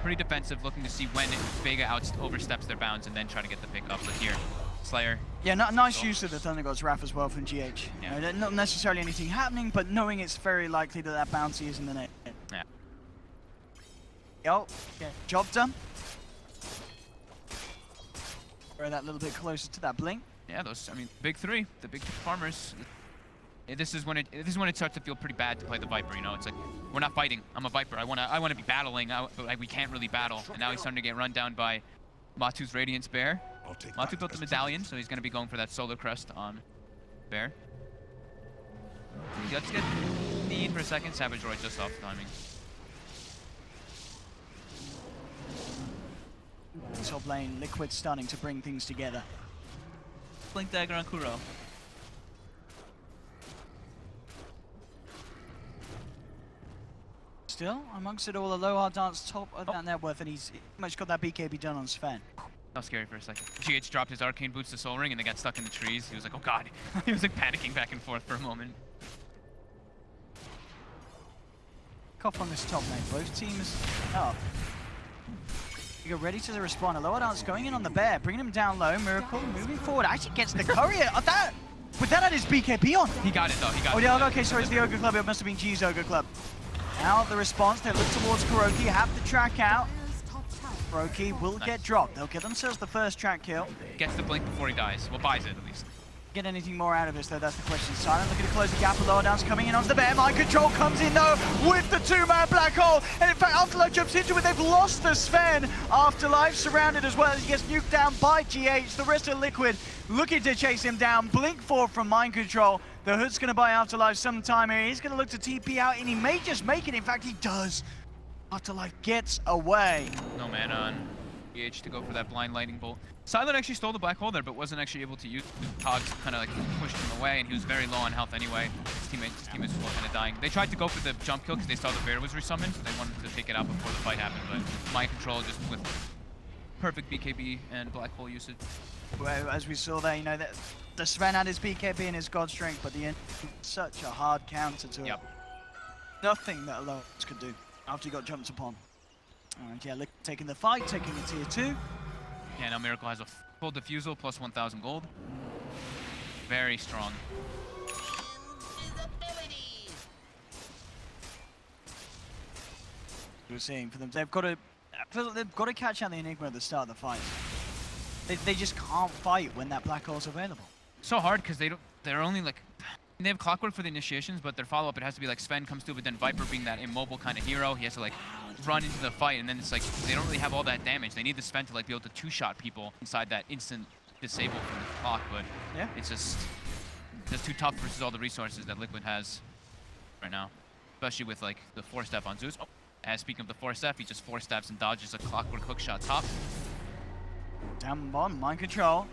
pretty defensive, looking to see when Vega oversteps their bounds and then try to get the pick up. But here, Slayer. Yeah, nice use of the Thunder God's Wrath as well from GH. Yeah. You know, not necessarily anything happening, but knowing it's very likely that that bounty is in the net. Yeah. Yo, yeah, job done. Throw that little bit closer to that blink. Yeah, those, I mean, big 3, the big 3 farmers. This is when it starts to feel pretty bad to play the Viper, you know? It's like, we're not fighting. I'm a Viper. I wanna be battling, but like, we can't really battle. And now he's starting to get run down by Matu's Radiance Bear. Matu built the medallion, so he's gonna be going for that Solar Crest on Bear. Let's get Need for a second. Savage Roy just off timing. Top lane, Liquid starting to bring things together. Blink Dagger on Kuro. Still, amongst it all, Aloha Dance top of that net worth, and he's pretty much got that BKB done on Sven. That was scary for a second. GH dropped his Arcane Boots to Soul Ring and they got stuck in the trees. He was like, oh god. He was like panicking back and forth for a moment. Cough on this top lane. Both teams up. Vega ready to respond. A lower dance going in on the bear, bringing him down low. Miracle moving forward, actually gets the courier. With that at his BKB on. He got it though, he got it. Oh yeah, okay, sorry, it's the Ogre Club. It must have been G's Ogre Club. Now the response, they look towards KuroKy, have the track out. KuroKy will get dropped. They'll get themselves the first track kill. Gets the blink before he dies. Well, buys it at least. Get anything more out of this though, that's the question. Silent looking to close the gap. Lower down's coming in onto the bear. Mind Control comes in though with the two-man black hole. And in fact, Afterlife jumps into it. They've lost the Sven. Afterlife surrounded as well as he gets nuked down by GH. The rest of Liquid looking to chase him down. Blink 4 from Mind Control. The Hood's going to buy Afterlife some time here. He's going to look to TP out and he may just make it. In fact, he does. Afterlife gets away. No man on GH to go for that blind lightning bolt. Silent actually stole the black hole there, but wasn't actually able to use it. Cogs kind of like pushed him away, and he was very low on health anyway. His teammates were kind of dying. They tried to go for the jump kill because they saw the bear was resummoned. So they wanted to take it out before the fight happened, but Mind Control just with perfect BKB and black hole usage. Well, as we saw there, you know, that the Sven had his BKB and his God Strength, but the end such a hard counter to it. Nothing that Alone could do after he got jumped upon. Alright, yeah, Liquid taking the fight, taking the tier 2. Yeah, now Miracle has a full defusal plus 1,000 gold. Very strong. We're seeing for them, they've got to catch out the Enigma at the start of the fight. They just can't fight when that black hole's available. So hard because they're only like, they have clockwork for the initiations, but their follow-up, it has to be like Sven comes through, but then Viper being that immobile kind of hero, he has to like run into the fight, and then it's like they don't really have all that damage. They need the Sven to like be able to two-shot people inside that instant disable from the clock, but yeah, it's just too tough versus all the resources that Liquid has right now, especially with like the 4-step on Zeus. Oh, and speaking of the 4-step, he just 4-steps and dodges a clockwork hookshot top. Down bottom, Mind Control.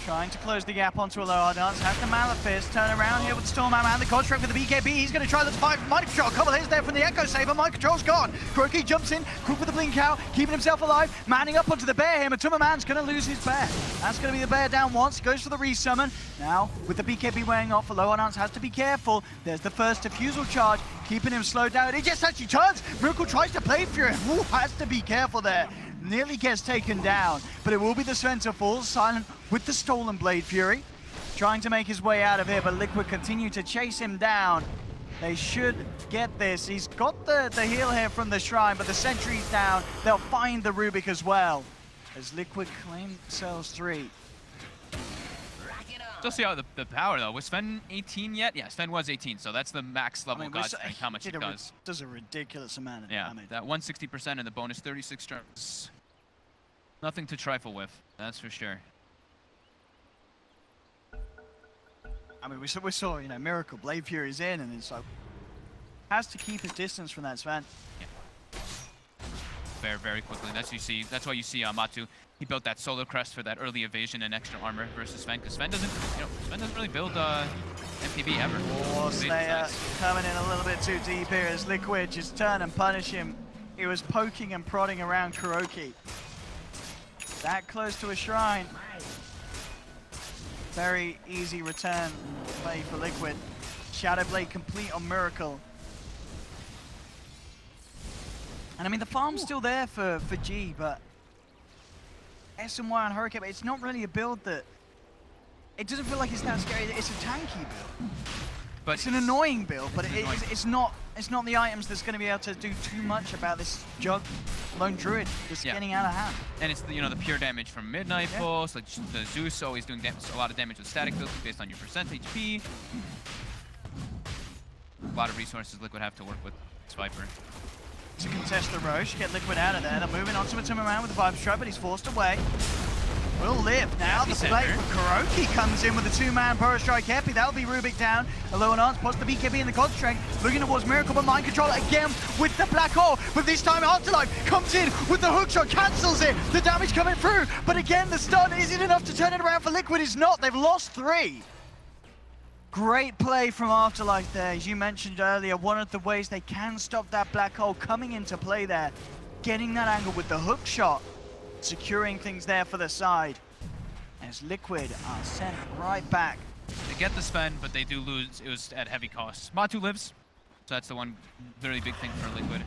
Trying to close the gap onto a lower dance. Has the Malefist turn around here with Storm and the Godstrike with the BKB. He's going to try the fight from Mind Control. A couple hits there from the Echo Saber. Mind Control's gone. KuroKy jumps in, quick with the blink out, keeping himself alive, manning up onto the bear here. Matuma Man's going to lose his bear. That's going to be the bear down once. Goes for the resummon. Now, with the BKB wearing off, a lower dance has to be careful. There's the first defusal charge, keeping him slowed down. He just actually turns. Miracle tries to play for him. Ooh, has to be careful there. Nearly gets taken down, but it will be the Sven to fall. Silent with the stolen Blade Fury, trying to make his way out of here, but Liquid continue to chase him down. They should get this. He's got the heal here from the Shrine, but the Sentry's down. They'll find the Rubik as well, as Liquid claim themselves 3. Still see how the power though. Was Sven 18 yet? Yeah, Sven was 18, so that's the max level God Strength, how much it does. Does a ridiculous amount of damage. That 160% and the bonus 36 turns. Nothing to trifle with, that's for sure. I mean, we saw, you know, Miracle Blade Fury's in, and it's like has to keep his distance from that Sven. Yeah. Very quickly. That's why you see Matu. He built that Solar Crest for that early evasion and extra armor versus Sven, because Sven doesn't really build MPB ever. Oh, Slayer coming in a little bit too deep here as Liquid just turn and punish him. He was poking and prodding around KuroKy. That close to a Shrine. Very easy return play for Liquid. Shadow Blade complete on Miracle. And I mean, the farm's still there for G, but SMY on Hurricane, but it's not really a build that... It doesn't feel like it's that scary. It's a tanky build. But it's an annoying build, but it's not the items that's going to be able to do too much about this Jug Lone Druid just getting out of hand. And it's the pure damage from Midnight Pulse, like the Zeus always doing a lot of damage with static builds based on your percent HP. A lot of resources Liquid have to work with this Viper. To contest the Roche, get Liquid out of there. They're moving on to Matuma with the Vibe Strike, but he's forced away. Will live. Now the play from KuroKy comes in with a 2-man Burrow Strike Epi. That'll be Rubik down. Alonance pots the BKB and the God Strength. Looking towards Miracle, but Mind Control again with the Black Hole. But this time Afterlife comes in with the hookshot, cancels it. The damage coming through. But again, the stun, is it enough to turn it around for Liquid? It's not. They've lost 3. Great play from Afterlife there. As you mentioned earlier, one of the ways they can stop that Black Hole coming into play there. Getting that angle with the hook shot. Securing things there for the side. As Liquid are sent right back. They get the Sven, but they do lose. It was at heavy cost. Matu lives, so that's the one very big thing for Liquid.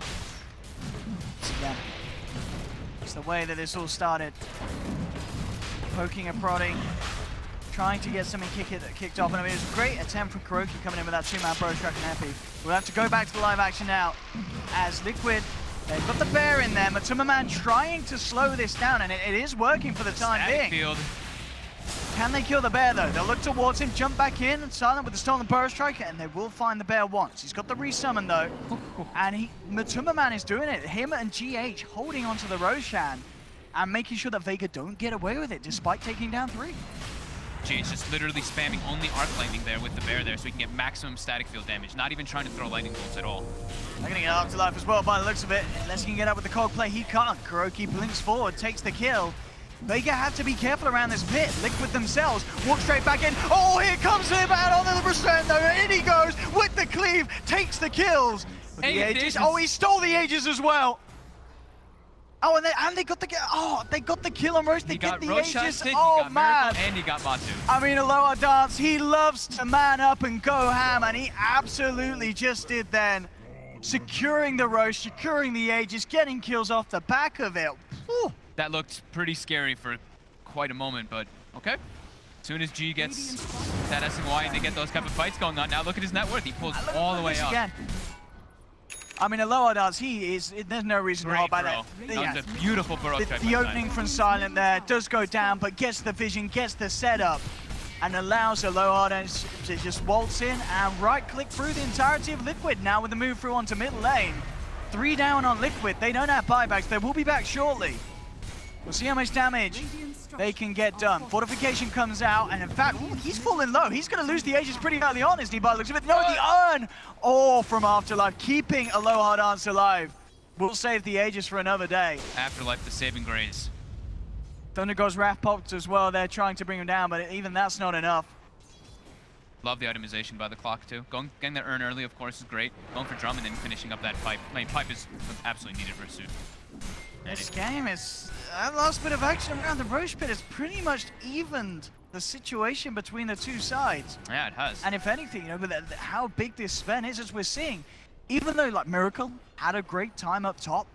Yeah. It's the way that this all started. Poking and prodding, trying to get something kicked off. And I mean, it was a great attempt from Kuroki coming in with that 2-man bro track and epi. We'll have to go back to the live action now as Liquid, they've got the bear in there. Matuma Man trying to slow this down, and it is working for the time being. Field. Can they kill the bear though? They'll look towards him, jump back in, and Silent with the stolen burrow strike, and they will find the bear once. He's got the resummon though, and Matuma Man is doing it. Him and GH holding onto the Roshan and making sure that Vega don't get away with it despite taking down 3. GH just literally spamming only arc lightning there with the bear there so he can get maximum static field damage, not even trying to throw lightning bolts at all. They're gonna get Afterlife as well by the looks of it, unless he can get up with the cog play. He can't. Kuroki blinks forward, takes the kill. Vega have to be careful around this pit. Liquid themselves walk straight back in. Oh, here comes him out on the percent though. In he goes with the cleave, takes the kills. With the Aegis. Oh, he stole the Aegis as well. Oh, and they got the they got the kill on Roche. They get the Aegis. Oh man! And he got Matu. I mean, Aloha Dance. He loves to man up and go ham, and he absolutely just did then. Securing the Roche, securing the Aegis, getting kills off the back of it. Whew. That looked pretty scary for quite a moment, but okay. As soon as G gets that SNY and they get those type of fights going on, now look at his net worth. He pulls all the way up. Again. I mean, Aloha Dance, there's no reason to hold back that. That was a beautiful burrow strike. The opening from Silent there does go down, but gets the vision, gets the setup, and allows Aloha Dance to just waltz in and right-click through the entirety of Liquid. Now with the move through onto mid lane. 3 down on Liquid. They don't have buybacks. They will be back shortly. We'll see how much damage they can get done. Fortification comes out, and in fact, he's falling low. He's going to lose the Aegis pretty early on, isn't he, by the looks of it? No, the urn! Oh, from Afterlife, keeping Aloha Dance alive. We'll save the Aegis for another day. Afterlife, the saving grace. Thunder God's Wrath popped as well. They're trying to bring him down, but even that's not enough. Love the itemization by the clock, too. Getting that urn early, of course, is great. Going for drum and then finishing up that pipe. I mean, pipe is absolutely needed for a suit. This game is... That last bit of action around the Roche pit has pretty much evened the situation between the two sides. Yeah, it has. And if anything, you know, with how big this Sven is, as we're seeing, even though, like, Miracle had a great time up top,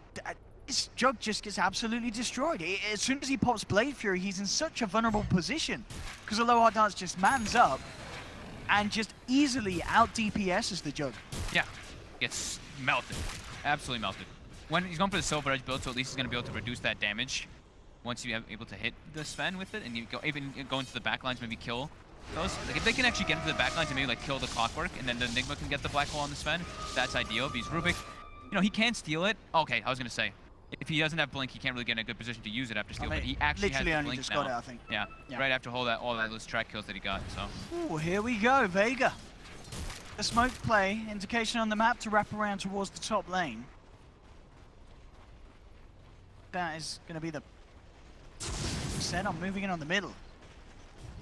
this Jug just gets absolutely destroyed. As soon as he pops Blade Fury, he's in such a vulnerable position because Aloha Dance just mans up and just easily out DPSs the Jug. Yeah, gets melted. Absolutely melted. When he's going for the Silver Edge build, so at least he's going to be able to reduce that damage once you're able to hit the Sven with it, and you even go into the backlines, maybe kill those. Like, if they can actually get into the backlines and maybe like kill the Clockwork, and then the Enigma can get the Black Hole on the Sven, that's ideal. Because Rubik, you know, he can steal it. Okay, I was going to say, if he doesn't have Blink, he can't really get in a good position to use it after steal, but he actually has literally only Blink just now. got it, I think. Yeah, right after all those track kills that he got, so. Ooh, here we go, Vega. The smoke play, indication on the map to wrap around towards the top lane. That is going to be the set on moving in on the middle.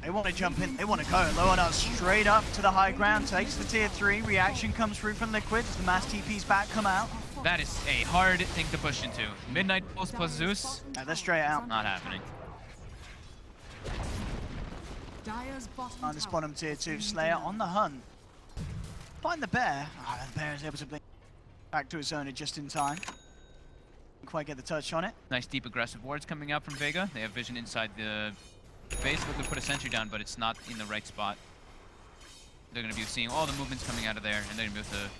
They want to jump in, they want to go. Lower down straight up to the high ground, takes the tier 3. Reaction comes through from Liquid as the mass TP's back come out. That is a hard thing to push into. Midnight Pulse plus Zeus, They're straight out. not happening. Dire's bottom On this tower bottom tier has 2, been Slayer denied. on the hunt. Find the bear. The bear is able to blink back to his owner just in time. Didn't quite get the touch on it. Nice deep aggressive wards coming out from Vega. They have vision inside the base. Looking to put a sentry down, but it's not in the right spot. They're going to be seeing all the movements coming out of there, and they're going to be able to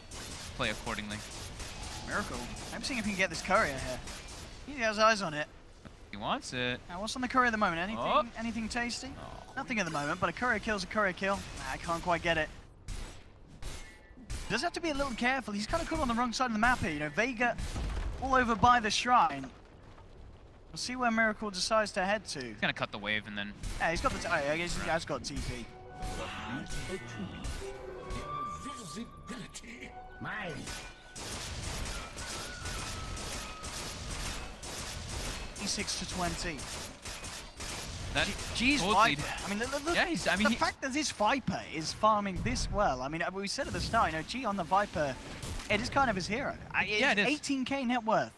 play accordingly. Miracle. I'm seeing if he can get this courier here. He has eyes on it. He wants it. Now, what's on the courier at the moment? Anything? Oh. Anything tasty? Oh. Nothing at the moment, but a courier kill's a courier kill. I can't quite get it. Does have to be a little careful. He's kind of caught on the wrong side of the map here. You know, Vega all over by the shrine. We'll see where Miracle decides to head to. He's going to cut the wave and then... Yeah, he's got the... I guess he has got TP. Invisibility. Mine. E6 to 20. That G's totally- Viper. I mean, look, Yeah, he's- I mean, the he- fact that this Viper is farming this well. I mean, we said at the start, you know, G on the Viper, it is kind of his hero. Yeah, it is. 18k net worth.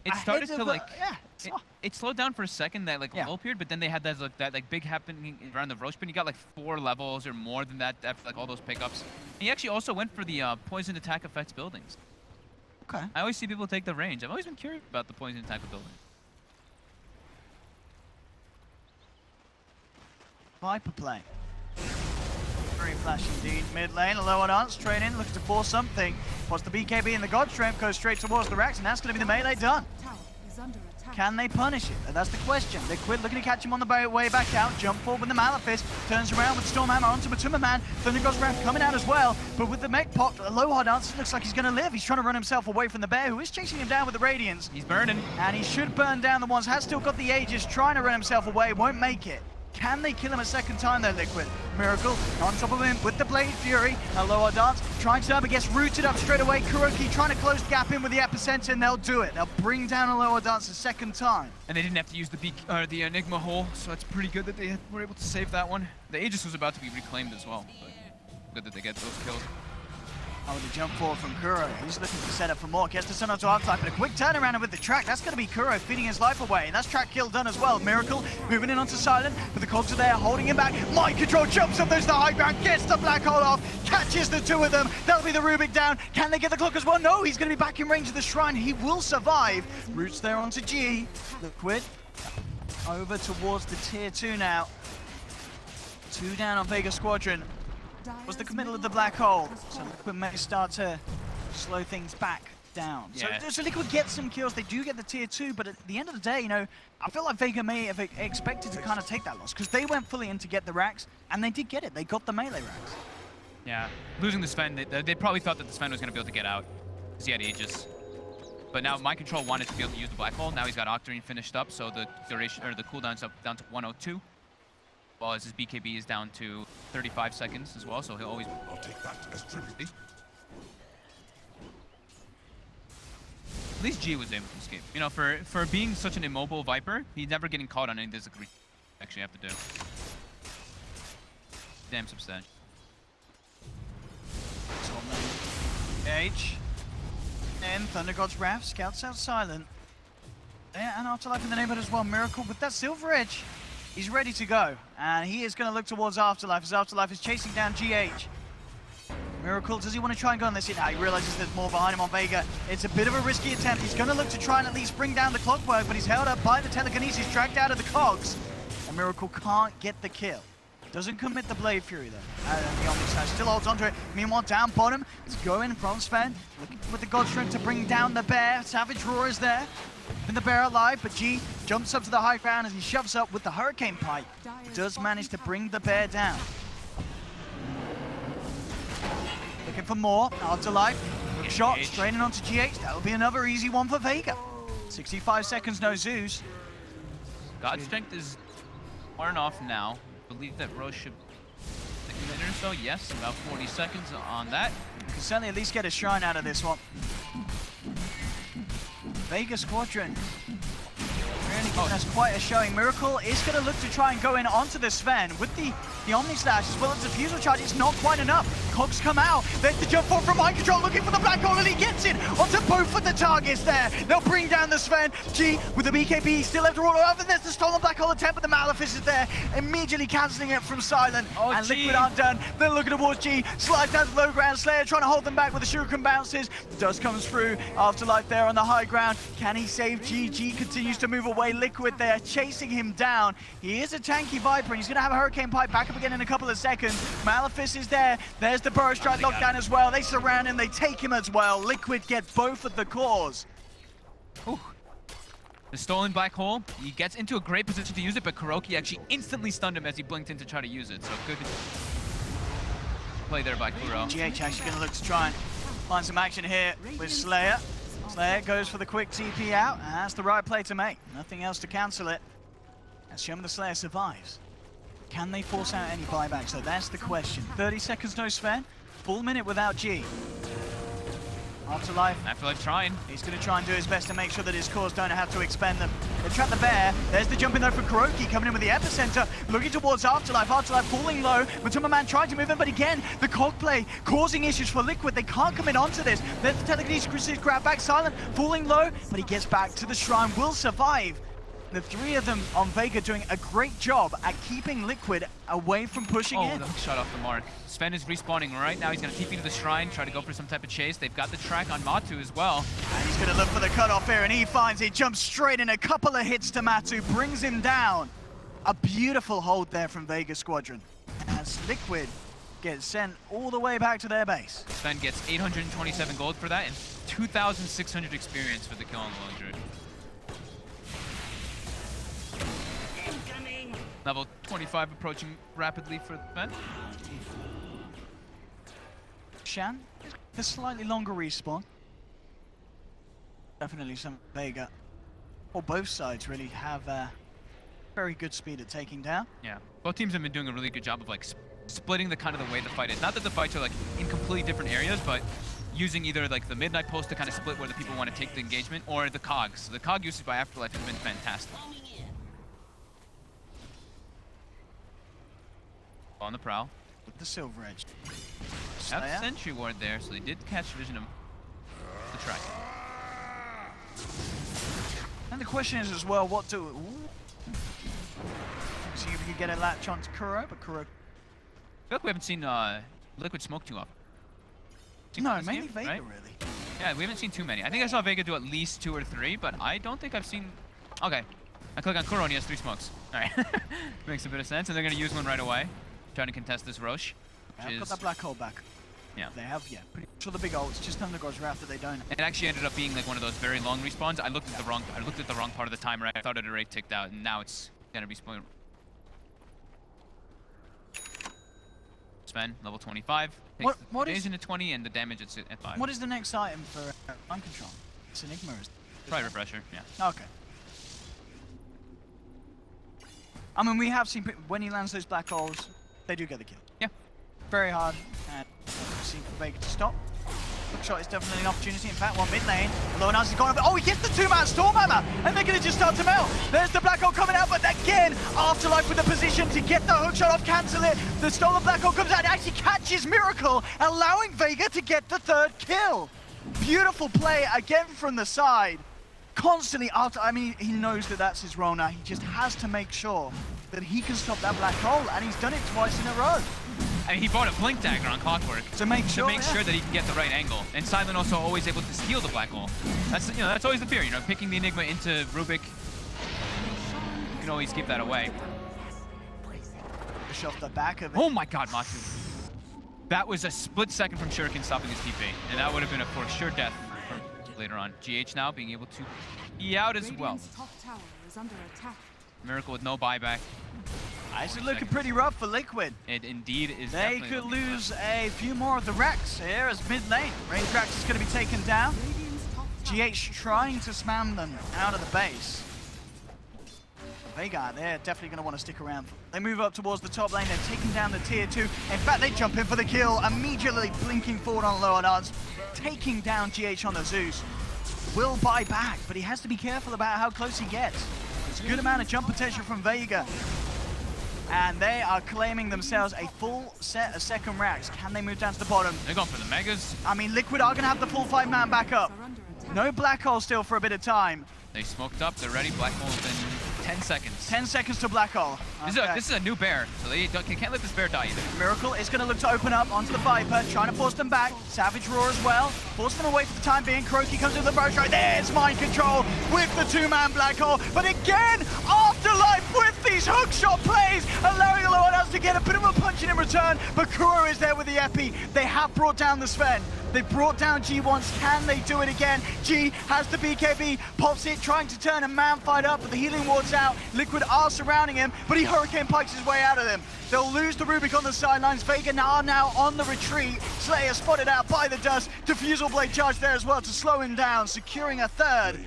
It started Ahead to of, like... yeah. It slowed down for a second, that like Yeah. low period, but then they had that big happening around the Roche pit. You got like 4 levels or more than that after like all those pickups. And he actually also went for the poison attack affects buildings. Okay. I always see people take the range. I've always been curious about the poison attack of buildings. Viper play. Very flash indeed. Mid lane, a low on Ants, straight in, looking to force something. What's the BKB and the God Strength goes straight towards the racks, and that's going to be the melee done. Tower is under attack. Can they punish it? That's the question. Liquid looking to catch him on the way back out. Jump forward with the Malefice. Turns around with Stormhammer onto Matuma Man. Thunder God's Wrath coming out as well. But with the mech popped, a low hard answer looks like he's going to live. He's trying to run himself away from the bear, who is chasing him down with the Radiance. He's burning. And he should burn down the ones. Has still got the Aegis, trying to run himself away. Won't make it. Can they kill him a second time though, Liquid? Miracle on top of him with the Blade Fury. A lower dance, trying to but gets rooted up straight away. Kuroki trying to close the gap in with the epicenter, and they'll do it. They'll bring down a lower dance a second time. And they didn't have to use the Enigma hole, so it's pretty good that they were able to save that one. The Aegis was about to be reclaimed as well, but good that they get those kills. Oh, the jump forward from Kuro. He's looking to set up for more. Gets the sun onto half-time, but a quick turnaround and with the track. That's going to be Kuro feeding his life away. And that's track kill done as well. Miracle moving in onto Silent, but the cogs are there holding him back. Mind Control jumps up, there's the high ground, gets the black hole off, catches the two of them. That'll be the Rubik down. Can they get the clock as well? No, he's going to be back in range of the shrine. He will survive. Roots there onto G. Liquid over towards the tier 2 now. 2 down on Vega Squadron. Was the middle of the black hole, so Liquid may start to slow things back down. Yeah. So Liquid gets some kills, they do get the tier 2, but at the end of the day, you know, I feel like Vega may have expected to kind of take that loss, because they went fully in to get the racks, and they did get it. They got the melee racks. Yeah, losing the Sven, they probably thought that the Sven was going to be able to get out, because he had Aegis. But now Mind Control wanted to be able to use the black hole. Now he's got Octarine finished up, so the duration or the cooldown's up down to 102. Well, as his BKB is down to 35 seconds as well, so he'll always... I'll take that as tribute. At least G was able to escape. You know, for being such an immobile Viper, he's never getting caught on any disagree. Actually have to do. Damn substantial. H. And Thunder God's Wrath scouts out Silent. Yeah, and Afterlife in the neighborhood as well. Miracle with that Silver Edge. He's ready to go, and he is going to look towards Afterlife as Afterlife is chasing down GH. Miracle, does he want to try and go on this? Now he realizes there's more behind him on Vega. It's a bit of a risky attempt. He's going to look to try and at least bring down the clockwork, but he's held up by the telekinesis, dragged out of the cogs. And Miracle can't get the kill. Doesn't commit the Blade Fury though. And the Omni Slash still holds onto it. Meanwhile, down bottom, it's going from Sven, looking with the God Strength to bring down the bear. Savage Roar is there. And the bear alive, but G jumps up to the high ground as he shoves up with the Hurricane Pipe. Does manage to bring the bear down. Looking for more. Afterlife. Good shot. Straight in onto GH. That'll be another easy one for Vega. 65 seconds, no Zeus. God Strength is wearing off now. I believe that Rose should take a minute or so. Yes, about 40 seconds on that. You can certainly at least get a shrine out of this one. Vega Squadron really giving us quite a showing. Miracle is going to look to try and go in onto the Sven with the Omni Slash as well as the Fusel Charge. It's not quite enough. Cogs come out. There's the jump forward from Mind Control looking for the black hole, and he gets it onto both of the targets there. They'll bring down the Sven. G with the BKB still have to roll over. There's the stolen black hole attempt, but the Malefice is there, immediately cancelling it from Silent. Oh, and G. Liquid aren't done. They're looking towards G. Slides down to the low ground. Slayer trying to hold them back with the Shuriken bounces. Dust comes through. Afterlife there on the high ground. Can he save G? G continues to move away. Liquid there chasing him down. He is a tanky Viper, and he's going to have a Hurricane Pipe back up again in a couple of seconds. Malefice is there. There's the Burrow Strike lockdown as well. They surround him. They take him as well. Liquid get both of the cores. Ooh. The stolen black hole, he gets into a great position to use it, but Kuroki actually instantly stunned him as he blinked in to try to use it. So good play there by Kuro. GH actually going to look to try and find some action here with Slayer. Slayer goes for the quick TP out, and that's the right play to make. Nothing else to cancel it. As Shaman the Slayer survives. Can they force out any buybacks though? That's the question. 30 seconds no Sven, full minute without G. Afterlife trying. He's going to try and do his best to make sure that his cores don't have to expend them. They trap the bear. There's the jump in though for Kuroki coming in with the epicenter, looking towards Afterlife. Afterlife falling low. Matuma Man trying to move in, but again, the cog play causing issues for Liquid. They can't commit onto this. There's the telekinesis grab back. Silent falling low, but he gets back to the shrine. Will survive. The three of them on Vega doing a great job at keeping Liquid away from pushing in. Oh, the shot off the mark. Sven is respawning right now. He's going to TP to the shrine, try to go for some type of chase. They've got the track on Matu as well. And he's going to look for the cutoff here, and he finds it. Jumps straight in. A couple of hits to Matu, brings him down. A beautiful hold there from Vega Squadron as Liquid gets sent all the way back to their base. Sven gets 827 gold for that and 2,600 experience for the kill on the Lone Druid. Level 25 approaching rapidly for Sven. Shan, a slightly longer respawn. Definitely some Vega, or both sides really have very good speed at taking down. Yeah, both teams have been doing a really good job of like splitting the kind of the way the fight is. Not that the fights are like in completely different areas, but using either like the midnight pulse to kind of split where the people want to take the engagement, or the cogs. The cog usage by Afterlife has been fantastic. On the prowl. With the silver edge. Have Slayer. sentry ward there, so they did catch vision of the track. And the question is as well, what do... Ooh. See if we can get a latch onto Kuro, but Kuro... I feel like we haven't seen Liquid smoke too often. No, this mainly game, Vega, right? really. Yeah, we haven't seen too many. I think I saw Vega do at least 2 or 3, but I don't think I've seen... Okay. I click on Kuro and he has 3 smokes. Alright. Makes a bit of sense, and they're going to use one right away. Trying to contest this Roche. They've got that black hole back. Yeah. They have, yeah. Pretty sure the big ults, just Undergod's Wrath that they don't. It actually ended up being like one of those very long respawns. I looked at the wrong part of the timer. I thought it had already ticked out, and now it's gonna be spoiled. Sven, level 25. Takes What the is into 20 and the damage at 5. What is the next item for mind control? It's Enigma. Probably refresher, yeah. Okay. I mean, we have seen when he lands those black holes, they do get the kill. Yeah. Very hard, and seem for Vega to stop. Hook shot is definitely an opportunity. In fact, one mid lane. Alone has gone over. Oh, he gets the 2-man Stormhammer, and they're gonna just start to melt. There's the black hole coming out, but again, Afterlife with the position to get the hook shot off, cancel it. The stolen black hole comes out, and actually catches Miracle, allowing Vega to get the 3rd kill. Beautiful play again from the side. Constantly after, I mean, he knows that that's his role now. He just has to make sure that he can stop that black hole, and he's done it twice in a row. I mean, he bought a blink dagger on Clockwork To make sure that he can get the right angle. And Silent also always able to steal the black hole. That's that's always the fear, picking the Enigma into Rubik. You can always keep that away. Push off the back of it. Oh my god, Matsu. That was a split second from Shuriken stopping his TP, and that would have been a for sure death for later on. GH now being able to be out as well. Radiant's top tower is under attack. Miracle with no buyback. It's looking pretty rough for Liquid. It indeed is. They could lose a few more of the racks here as mid lane. Range Rax is going to be taken down. Radiant's top tower. GH trying to spam them out of the base. Vega, they're definitely going to want to stick around. They move up towards the top lane. They're taking down the tier 2. In fact, they jump in for the kill, immediately blinking forward on lower odds, taking down GH on the Zeus. Will buy back, but he has to be careful about how close he gets. There's a good amount of jump potential from Vega. And they are claiming themselves a full set of second racks. Can they move down to the bottom? They're going for the megas. I mean, Liquid are going to have the full 5-man backup. Are under attack. No black hole still for a bit of time. They smoked up. They're ready. Black hole within 10 seconds. 10 seconds to black hole. Okay. This is a new bear, so they can't let this bear die either. Miracle is going to look to open up onto the Viper, trying to force them back. Savage Roar as well. Force them away for the time being. Kuroki comes with the brush right. There's mind control with the 2-man black hole. But again, Afterlife with these hookshot plays, allowing the lower to get a bit of a punching in return. But Kuro is there with the epi. They have brought down the Sven. They brought down G once. Can they do it again? G has the BKB, pops it, trying to turn a man fight up, but the healing ward's out. Liquid are surrounding him, but he hurricane pikes his way out of them. They'll lose the Rubik on the sidelines. Vega are now on the retreat. Slayer spotted out by the dust. Diffusal blade charge there as well to slow him down, securing a 3rd.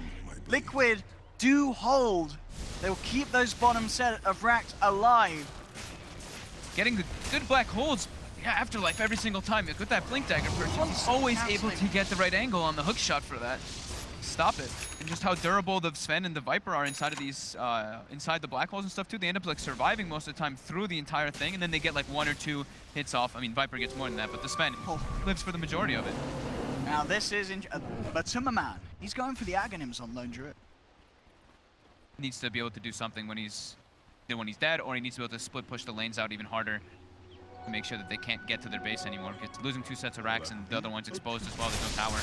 Liquid do hold. They will keep those bottom set of racks alive. Getting the good black holes. Yeah, Afterlife every single time. With that blink dagger person, he's always able to get the right angle on the hook shot for that. Stop it. And just how durable the Sven and the Viper are inside of these, inside the black holes and stuff too. They end up like surviving most of the time through the entire thing, and then they get like 1 or 2 hits off. I mean, Viper gets more than that, but the Sven lives for the majority of it. Now this is, but Summerman, he's going for the Aghanims on Lone Druid. Needs to be able to do something when he's dead, or he needs to be able to split push the lanes out even harder to make sure that they can't get to their base anymore. Because losing 2 sets of racks and the other one's exposed as well, there's no tower.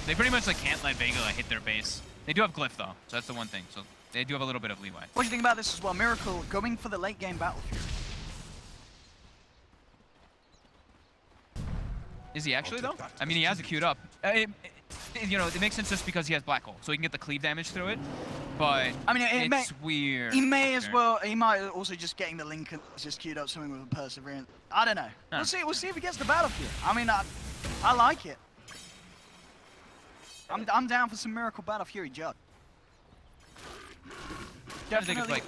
They pretty much like can't let Vega hit their base. They do have glyph though, so that's the one thing. So They do have a little bit of leeway. What do you think about this as well? Miracle going for the late game battlefield. Is he actually, though? I mean, he has it queued up. You know, it makes sense just because he has Black Hole, so he can get the cleave damage through it. But I mean, it's weird. He may as well. He might also just getting the Lincoln just queued up something with a Perseverance. I don't know. We'll see. We'll see if he gets the battlefield. I mean, I like it. I'm down for some Miracle Battle Fury Jug. I think it's like,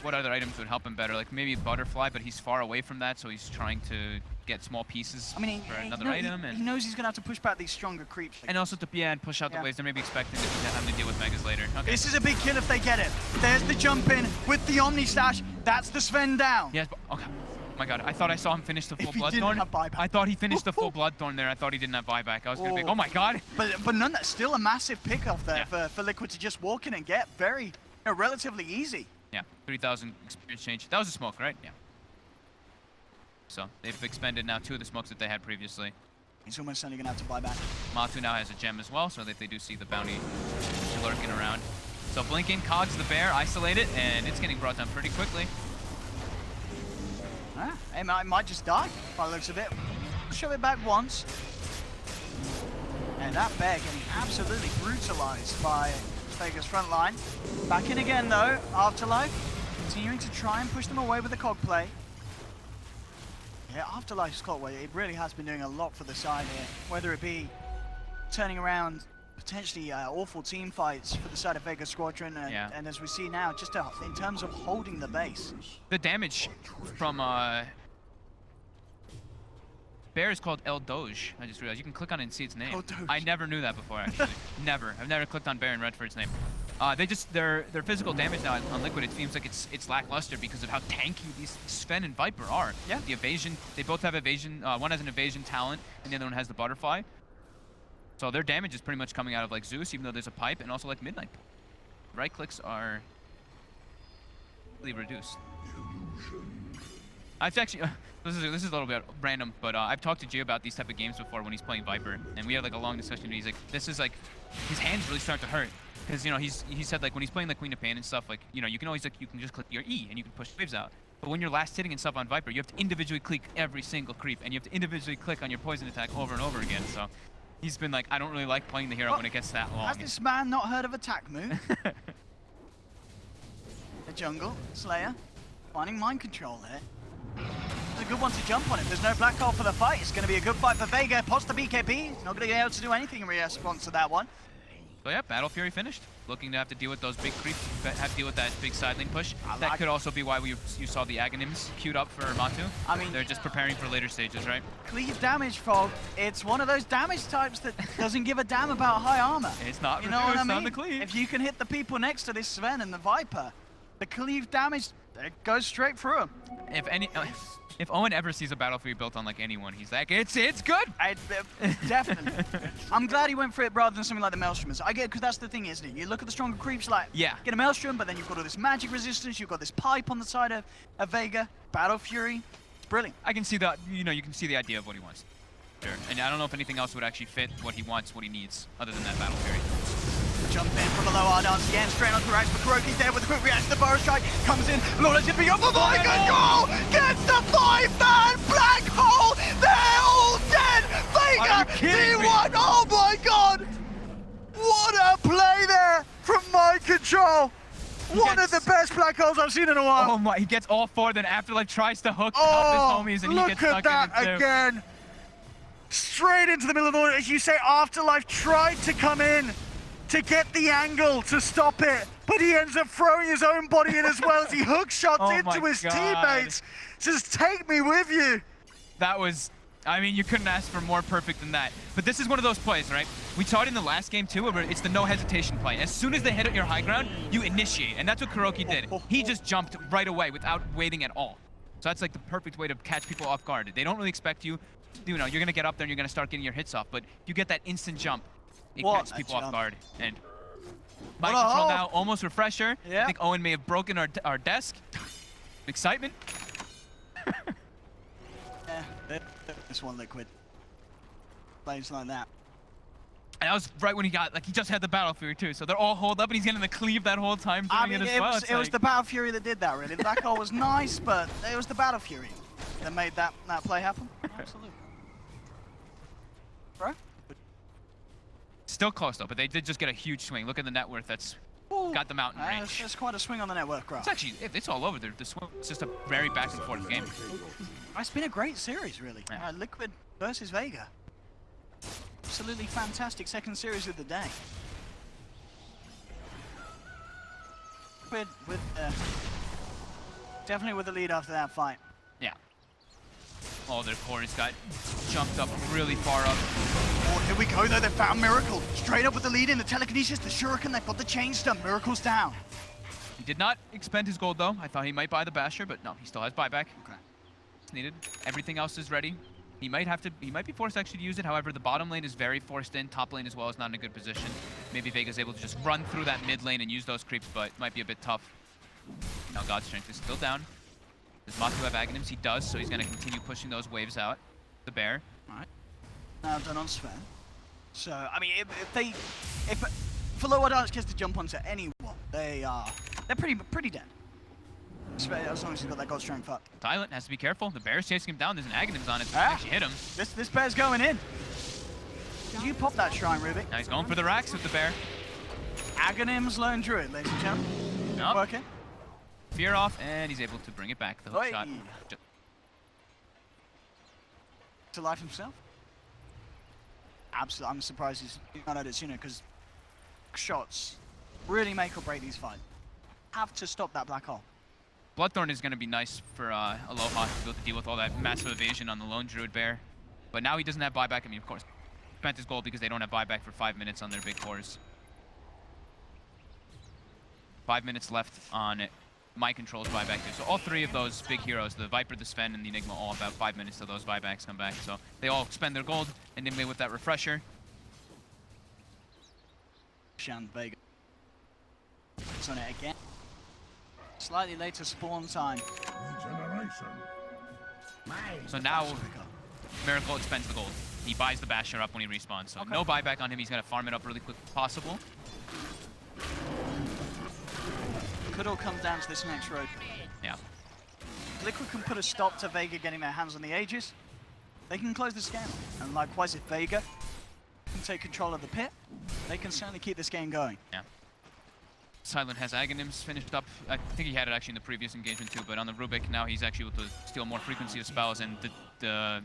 what other items would help him better? Like maybe a Butterfly, but he's far away from that, so he's trying to get small pieces for another item. He knows he's gonna have to push back these stronger creeps. And also to and push out the waves. They're maybe expecting to have to deal with Megas later. Okay. This is a big kill if they get it. There's the jump in with the Omni Stash. That's the Sven down. Yes. Okay. Oh my God, I thought I saw him finish the full Bloodthorn. I thought he finished the full Bloodthorn there. I thought he didn't have buyback. I was gonna be, oh my God. But none. That's still a massive pick off there for Liquid to just walk in and get very relatively easy. Yeah, 3,000 experience change. That was a smoke, right? Yeah. So they've expended now 2 of the smokes that they had previously. He's almost certainly gonna have to buy back. Matu now has a gem as well, so that they do see the bounty lurking around. So blinking, Cogs the bear, isolate it, and it's getting brought down pretty quickly. It might just die by the looks of it. Shove it back once. And that bear getting absolutely brutalized by Vega's front line. Back in again though, Afterlife continuing to try and push them away with the cog play. Yeah, Afterlife's cog play, it really has been doing a lot for the side here. Whether it be turning around potentially awful team fights for the side of Vega Squadron, and as we see now, just in terms of holding the base. The damage from bear is called El Doge. I just realized you can click on it and see its name. El Doge. I never knew that before, actually. Never. I've never clicked on bear and read for its name. Their physical damage now on Liquid, it seems like it's lackluster because of how tanky these Sven and Viper are. Yeah. The evasion, they both have evasion. One has an evasion talent, and the other one has the butterfly. So their damage is pretty much coming out of like Zeus, even though there's a pipe, and also like Midnight. Right clicks are really reduced. I've actually, this is a little bit random, but I've talked to Jay about these type of games before when he's playing Viper, and we had like a long discussion. And he's like, this is like, his hands really start to hurt. Because, you know, he said, like, when he's playing, like, Queen of Pain and stuff, like, you know, you can always, like, you can just click your E and you can push waves out. But when you're last hitting and stuff on Viper, you have to individually click every single creep, and you have to individually click on your poison attack over and over again. So he's been like, I don't really like playing the hero when it gets that long. Has this man not heard of attack move? The jungle, Slayer, finding mind control there. It's a good one to jump on it. There's no black hole for the fight. It's going to be a good fight for Vega. Pots the BKB. He's not going to be able to do anything in response to that one. So yeah, Battle Fury finished. Looking to have to deal with those big creeps, have to deal with that big side lane push. That could also be why you saw the Aghanims queued up for Matu. I mean, they're just preparing for later stages, right? Cleave damage, Fog. It's one of those damage types that doesn't give a damn about high armor. It's not you know what I mean? on the cleave. If you can hit the people next to this Sven and the Viper, the cleave damage, it goes straight through them. If Owen ever sees a Battle Fury built on like anyone, he's like, it's good. Definitely. I'm glad he went for it rather than something like the Maelstrom. I get it, because that's the thing, isn't it? You look at the stronger creeps, like, get a Maelstrom, but then you've got all this magic resistance, you've got this pipe on the side of Vega, Battle Fury. It's brilliant. I can see that, you know, you can see the idea of what he wants. Sure. And I don't know if anything else would actually fit what he wants, what he needs, other than that Battle Fury. Jump in from below our dance again, straight onto Rax, but Kuroki's there with a quick reaction. The Burrow Strike comes in, Lola tipping up, oh my god, goal! Gets the 5-man black hole! They're all dead! Vega, D1, oh my god! What a play there from Mind Control! One of the best black holes I've seen in a while. Oh my, he gets all 4, then Afterlife tries to hook up his homies and he gets stuck in it too. Look at that again! Straight into the middle of the order. As you say, Afterlife tried to come in to get the angle to stop it, but he ends up throwing his own body in as well as he hook shots into his teammates. Just take me with you. That was, I mean, you couldn't ask for more perfect than that. But this is one of those plays, right? We saw it in the last game too, where it's the no hesitation play. As soon as they hit at your high ground, you initiate, and that's what Kuroki did. He just jumped right away without waiting at all. So that's like the perfect way to catch people off guard. They don't really expect you, you know, you're gonna get up there and you're gonna start getting your hits off, but you get that instant jump. It catches people off guard. And Mind Control now, almost refresher. Yeah. I think Owen may have broken our desk. Excitement. Yeah, this one Liquid. Plays like that. And that was right when he got, like, he just had the Battle Fury too. So they're all holed up and he's getting the cleave that whole time doing I mean, it as well. it was the Battle Fury that did that, really. The back hole was nice, but it was the Battle Fury that made that play happen. Absolutely. Bro? Still close though, but they did just get a huge swing. Look at the net worth that's got them out in range. There's quite a swing on the network graph. It's actually, it's all over there. The swing, it's just a very back and forth game. It's been a great series, really. Yeah. Liquid versus Vega. Absolutely fantastic second series of the day. With definitely with the lead after that fight. Yeah. Oh, their cores got jumped up really far up. Oh, here we go though, they found Miracle. Straight up with the lead in the telekinesis, the shuriken, they've got the chain stun. Miracle's down. He did not expend his gold though. I thought he might buy the Basher, but no, he still has buyback. Okay. It's needed. Everything else is ready. He might be forced actually to use it. However, the bottom lane is very forced in. Top lane as well is not in a good position. Maybe Vega's able to just run through that mid lane and use those creeps, but might be a bit tough. Now God's Strength is still down. Does Matu have Aghanims? He does, so he's going to continue pushing those waves out. The bear. Alright. Now done on Sven. So, I mean, if Lower Dance gets to jump onto anyone, they're pretty dead. As long as he's got that God Strength up. Silent has to be careful. The bear's chasing him down. There's an Aghanims on it, so he actually hit him. This bear's going in. You pop that shrine, Rubik. Now he's going for the racks with the bear. Aghanims Lone Druid, ladies and gentlemen. Nope. Working. Fear off, and he's able to bring it back. The hook Oi. shot. To life himself. Absolutely, I'm surprised he's not at it sooner, because shots really make or break these fights. Have to stop that black hole. Bloodthorn is going to be nice for Aloha to be able to deal with all that massive evasion on the Lone Druid bear. But now he doesn't have buyback. I mean, of course, spent his gold because they don't have buyback for 5 minutes on their big cores. 5 minutes left on it. My controls buyback too. So all three of those big heroes, the Viper, the Sven, and the Enigma, all about 5 minutes till those buybacks come back. So they all spend their gold, and Enigma with that refresher. Shan Vega. It's on it again. Slightly later spawn time. Regeneration. So now Miracle expends the gold. He buys the Basher up when he respawns. So no buyback on him. He's going to farm it up really quick as possible. Could all come down to this next road. Yeah. Liquid can put a stop to Vega getting their hands on the Aegis. They can close this game. And likewise, if Vega can take control of the pit, they can certainly keep this game going. Yeah. Silent has Aghanims finished up. I think he had it actually in the previous engagement too, but on the Rubik now he's actually able to steal more frequency of spells, and the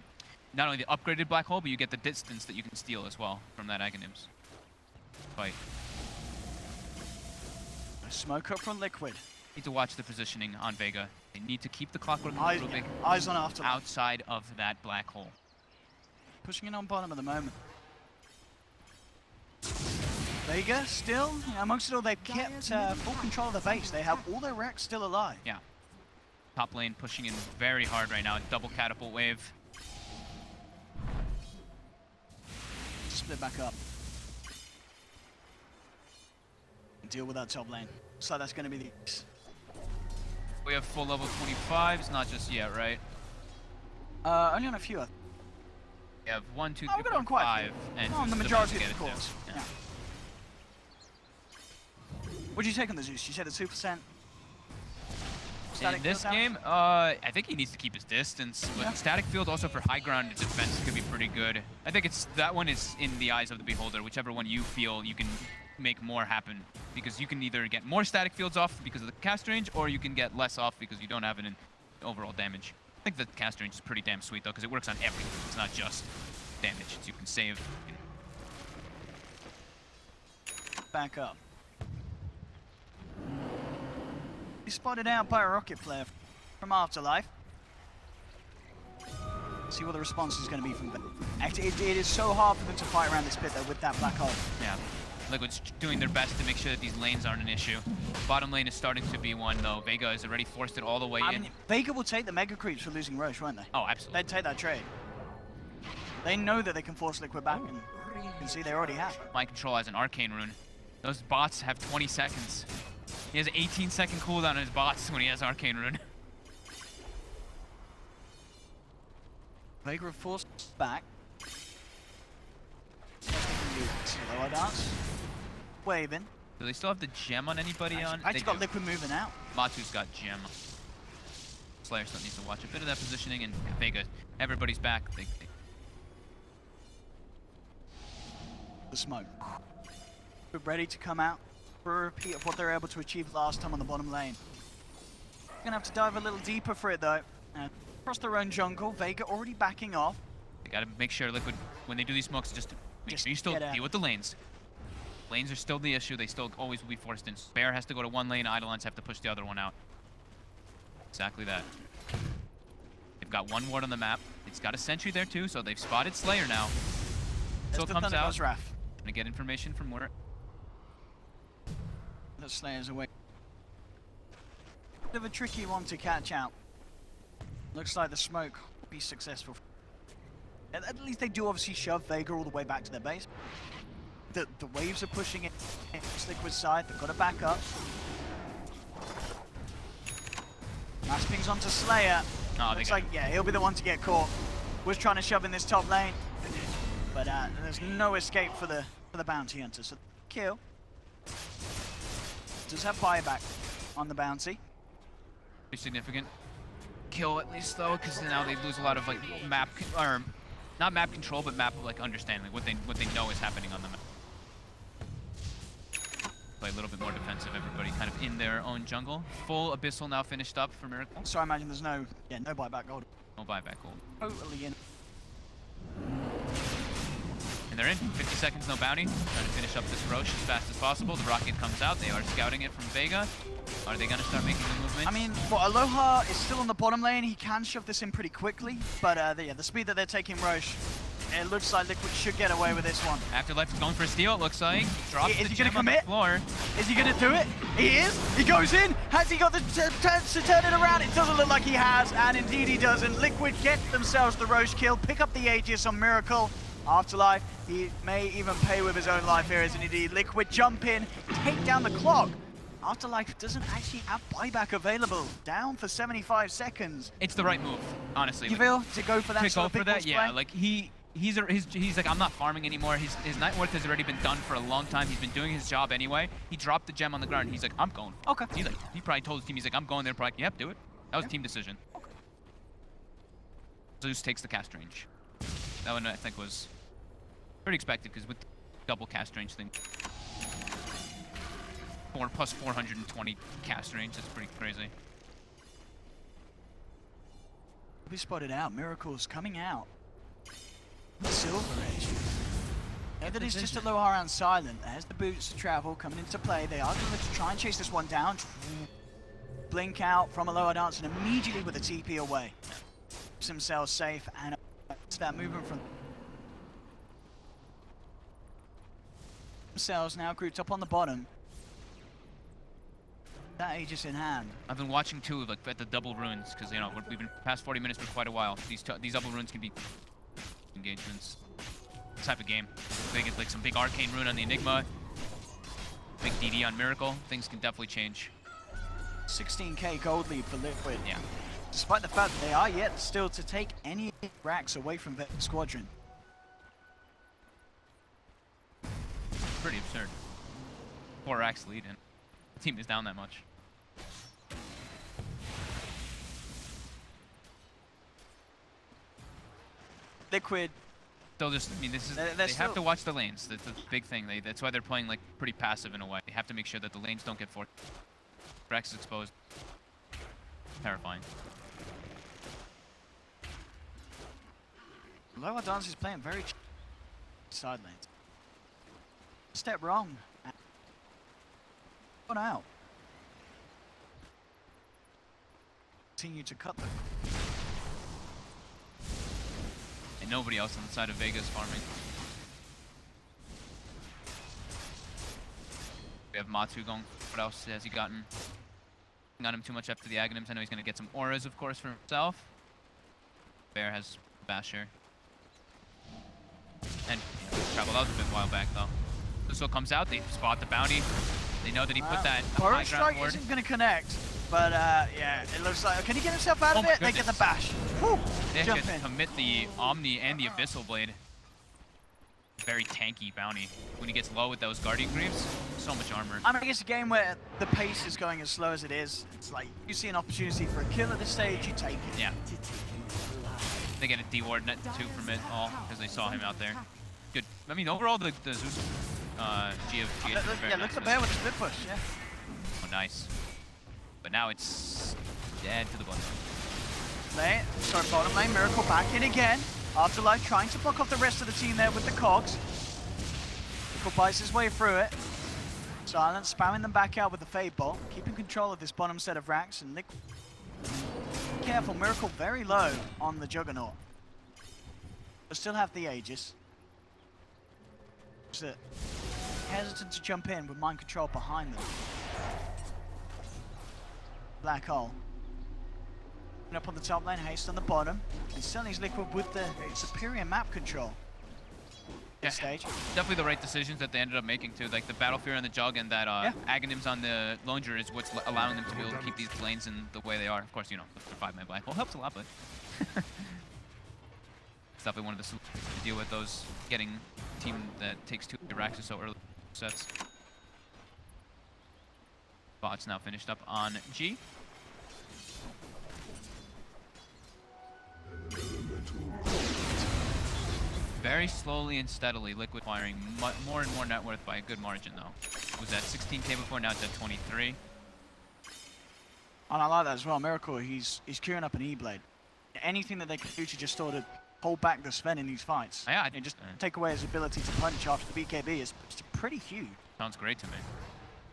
not only the upgraded black hole, but you get the distance that you can steal as well from that Aghanims fight. Smoke up from Liquid. Need to watch the positioning on Vega. They need to keep the Clockwork Rubik Eyes on Afterlife. outside of that black hole. Pushing in on bottom at the moment. Vega still, amongst it all, they've kept full control of the base. They have all their wrecks still alive. Yeah. Top lane pushing in very hard right now. Double catapult wave. Split back up. Deal with that top lane. So that's going to be the ace. We have full level 25s, not just yet, right? Only on a few. We have 1, 2, 3, we've got 4, on quite a 5, few. and On the Zeus is majority about of to the get it cores. too. Yeah. What do you take on the Zeus? You said the 2%. In this game, I think he needs to keep his distance. But static field also for high ground defense could be pretty good. I think that one is in the eyes of the beholder. Whichever one you feel you can make more happen, because you can either get more static fields off because of the cast range, or you can get less off because you don't have it in overall damage. I think the cast range is pretty damn sweet though, because it works on everything. It's not just damage. So you can save. Back up. He's spotted out by a rocket flare from Afterlife. See what the response is going to be from them. It is so hard for them to fight around this pit though with that black hole. Yeah. Liquid's doing their best to make sure that these lanes aren't an issue. Bottom lane is starting to be one though. Vega has already forced it all the way in. Mean, Vega will take the mega creeps for losing Roche, won't they? Oh, absolutely. They'd take that trade. They know that they can force Liquid back, and you can see they already have. Mind Control has an arcane rune. Those bots have 20 seconds. He has an 18-second cooldown on his bots when he has arcane rune. Vega forced back. Lower dance. Waving. Do they still have the gem on anybody on? Actually They got do. Liquid moving out. Matu's got gem. Slayer still needs to watch a bit of that positioning, and Vega, everybody's back. The smoke. We're ready to come out for a repeat of what they were able to achieve last time on the bottom lane. Gonna have to dive a little deeper for it though. Across their own jungle, Vega already backing off. They gotta make sure Liquid, when they do these smokes, just make sure you still get out. deal with the lanes. Lanes are still the issue. They still always will be forced in. Bear has to go to one lane, Eidolons have to push the other one out. Exactly that. They've got one ward on the map. It's got a sentry there too, so they've spotted Slayer now. So comes out. Wrath. Gonna get information from where. The Slayer's away. Bit of a tricky one to catch out. Looks like the smoke will be successful. At least they do obviously shove Vega all the way back to their base. The waves are pushing it. It's Liquid's side. They've got to back up. Nice pings onto Slayer. Oh, Looks like, yeah, he'll be the one to get caught. Was trying to shove in this top lane. But there's no escape for the bounty hunter. So kill. Does have buyback on the bounty. Pretty significant kill at least though, because now they lose a lot of like map or not map control, but map like understanding what they know is happening on the map. Play a little bit more defensive. Everybody kind of in their own jungle. Full Abyssal now finished up for Miracle. So I imagine there's no buyback gold. No buyback gold. Totally in. And they're in. 50 seconds, no bounty. Trying to finish up this Roche as fast as possible. The rocket comes out. They are scouting it from Vega. Are they going to start making the movement? I mean, well, Aloha is still on the bottom lane. He can shove this in pretty quickly. But the speed that they're taking Roche, it looks like Liquid should get away with this one. Afterlife is going for a steal, it looks like. Drops Is the he going gem to on the commit? floor. Is he going to do it? He is. He goes in. Has he got the chance to turn it around? It doesn't look like he has. And indeed he doesn't. Liquid get themselves the Roche kill. Pick up the Aegis on Miracle. Afterlife, he may even pay with his own life here, isn't he? Liquid jump in, take down the clock. Afterlife doesn't actually have buyback available. Down for 75 seconds. It's the right move, honestly. You feel to go for that sort of big balls yeah. play? Like he's like, I'm not farming anymore. His net worth has already been done for a long time. He's been doing his job anyway. He dropped the gem on the ground. He's like, I'm going. Okay. He probably told his team, he's like, I'm going there. Probably, yep, do it. That was a team decision. Okay. Zeus takes the cast range. That one I think was pretty expected because with the double cast range thing, plus 420 cast range. That's pretty crazy. We spotted out. Miracle's coming out. Silver Edge. That is just a low R and silent. There's the boots to travel coming into play. They are going to try and chase this one down. Blink out from a lower dance and immediately with a TP away. Keeps himself safe and that movement from themselves now grouped up on the bottom. That Aegis in hand. I've been watching too, like at the double runes, because we've been past 40 minutes for quite a while. These double runes can be engagements. This type of game. Big, like some big arcane rune on the Enigma, big DD on Miracle. Things can definitely change. 16k gold lead for Liquid. Yeah. Despite the fact that they are yet still to take any racks away from the Squadron. Pretty absurd. 4 racks lead, and the team is down that much. Liquid. They'll just, I mean, this is, they have to watch the lanes. That's the big thing. That's why they're playing like pretty passive in a way. They have to make sure that the lanes don't get forced. Rex is exposed. Terrifying. Lower Dance is playing very side lanes. Step wrong. Gone out. Continue to cut them. And nobody else on the side of Vega is farming. We have Matu going. What else has he gotten? Not him too much after the Aghanims. I know he's going to get some auras, of course, for himself. Bear has Basher. And travel. That was a bit while back, though. This comes out. They spot the bounty. They know that he put that Burrow high strike ground ward. isn't going to connect, but yeah, it looks like. Can he get himself out of it? They get the bash. Whew. They Jump actually in. commit the Omni and the Abyssal Blade. very tanky bounty. When he gets low with those Guardian Greaves, so much armor. I mean, it's a game where the pace is going as slow as it is. It's like, you see an opportunity for a kill at this stage, you take it. Yeah. They get a D-Ward net too from it all, because they saw him out there. Good. I mean, overall, the Zeus G of GH is very yeah, nice. look at the bear with the split push, yeah. Oh, nice. But now it's dead to the bottom. Bottom lane, Miracle back in again. Afterlife trying to block off the rest of the team there with the cogs. Miracle bites his way through it. Silence spamming them back out with the Fade Bolt, keeping control of this bottom set of racks, and Liquid. Careful, Miracle very low on the Juggernaut. But still have the Aegis. Just hesitant to jump in with mind control behind them. Black hole. Up on the top lane, Haste on the bottom. And Sunny's Liquid with the superior map control. This stage. Definitely the right decisions that they ended up making too. Like the Battle Fury on the Jug and that Aghanims on the Longer is what's allowing them to be able to keep these lanes in the way they are. Of course, you know, the 5-man Black Hole helps a lot, but it's definitely one of the solutions to deal with those getting a team that takes 2 racks so early sets. Bot's now finished up on G. Very slowly and steadily, Liquid acquiring more and more net worth by a good margin, though. It was at 16k before, now it's at 23. And I like that as well. Miracle, he's queuing up an E-Blade. Anything that they can do to just sort of hold back the Sven in these fights. Yeah, and just take away his ability to punch after the BKB is pretty huge. Sounds great to me.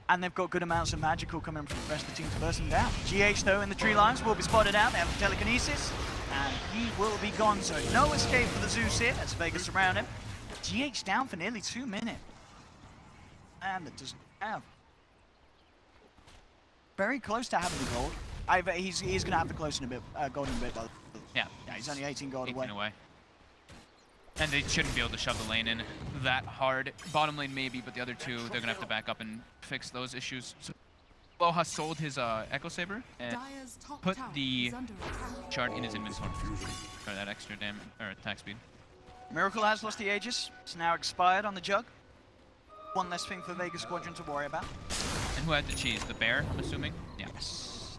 And they've got good amounts of magical coming from the rest of the team to burst them down. GH, though, in the tree lines will be spotted out. They have telekinesis. And he will be gone, so no escape for the Zeus here as Vega surround him. GH down for nearly 2 minutes. And it doesn't have. Very close to having the gold. He's going to have the close in a bit, gold in a bit. By the yeah, he's only 18 gold 18 away. And they shouldn't be able to shove the lane in that hard. Bottom lane maybe, but the other two, they're going to have to back up and fix those issues. So Loha sold his Echo Saber and put the chart in his inventory for that extra damage or attack speed. Miracle has lost the Aegis. It's now expired on the Jug. One less thing for Vega Squadron to worry about. And who had the cheese? The bear, I'm assuming? Yeah. Yes.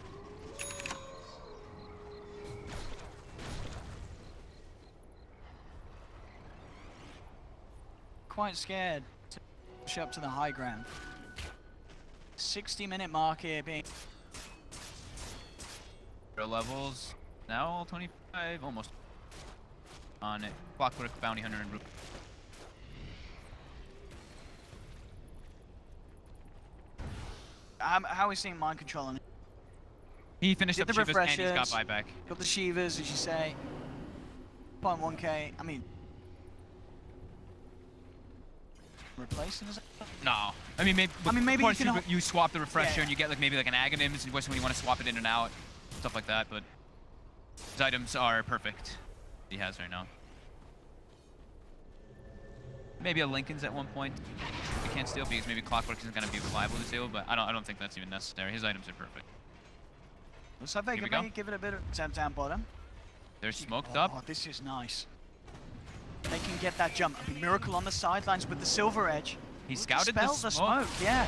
Quite scared to push up to the high ground. 60-minute mark here being... Levels now all 25, almost. On it. Clockwork, Bounty Hunter, and Rook. How are we seeing mind control on it? He finished up the Shivas and he's got refreshers, buyback. Got the Shivas, as you say. 0.1k. I mean... Replacing is it? No. I mean, maybe maybe of course you can you swap the refresher yeah. and you get like maybe like an Aghanims when you want to swap it in and out. Stuff like that, but his items are perfect. He has right now. Maybe a Lincoln's at one point. We can't steal because maybe Clockwork isn't going to be reliable to steal, but I don't think that's even necessary. His items are perfect. Looks like Vega may give it a bit of down bottom. They're smoked up. Oh, this is nice. They can get that jump. I mean, Miracle on the sidelines with the silver edge. He scouted the smoke. Yeah.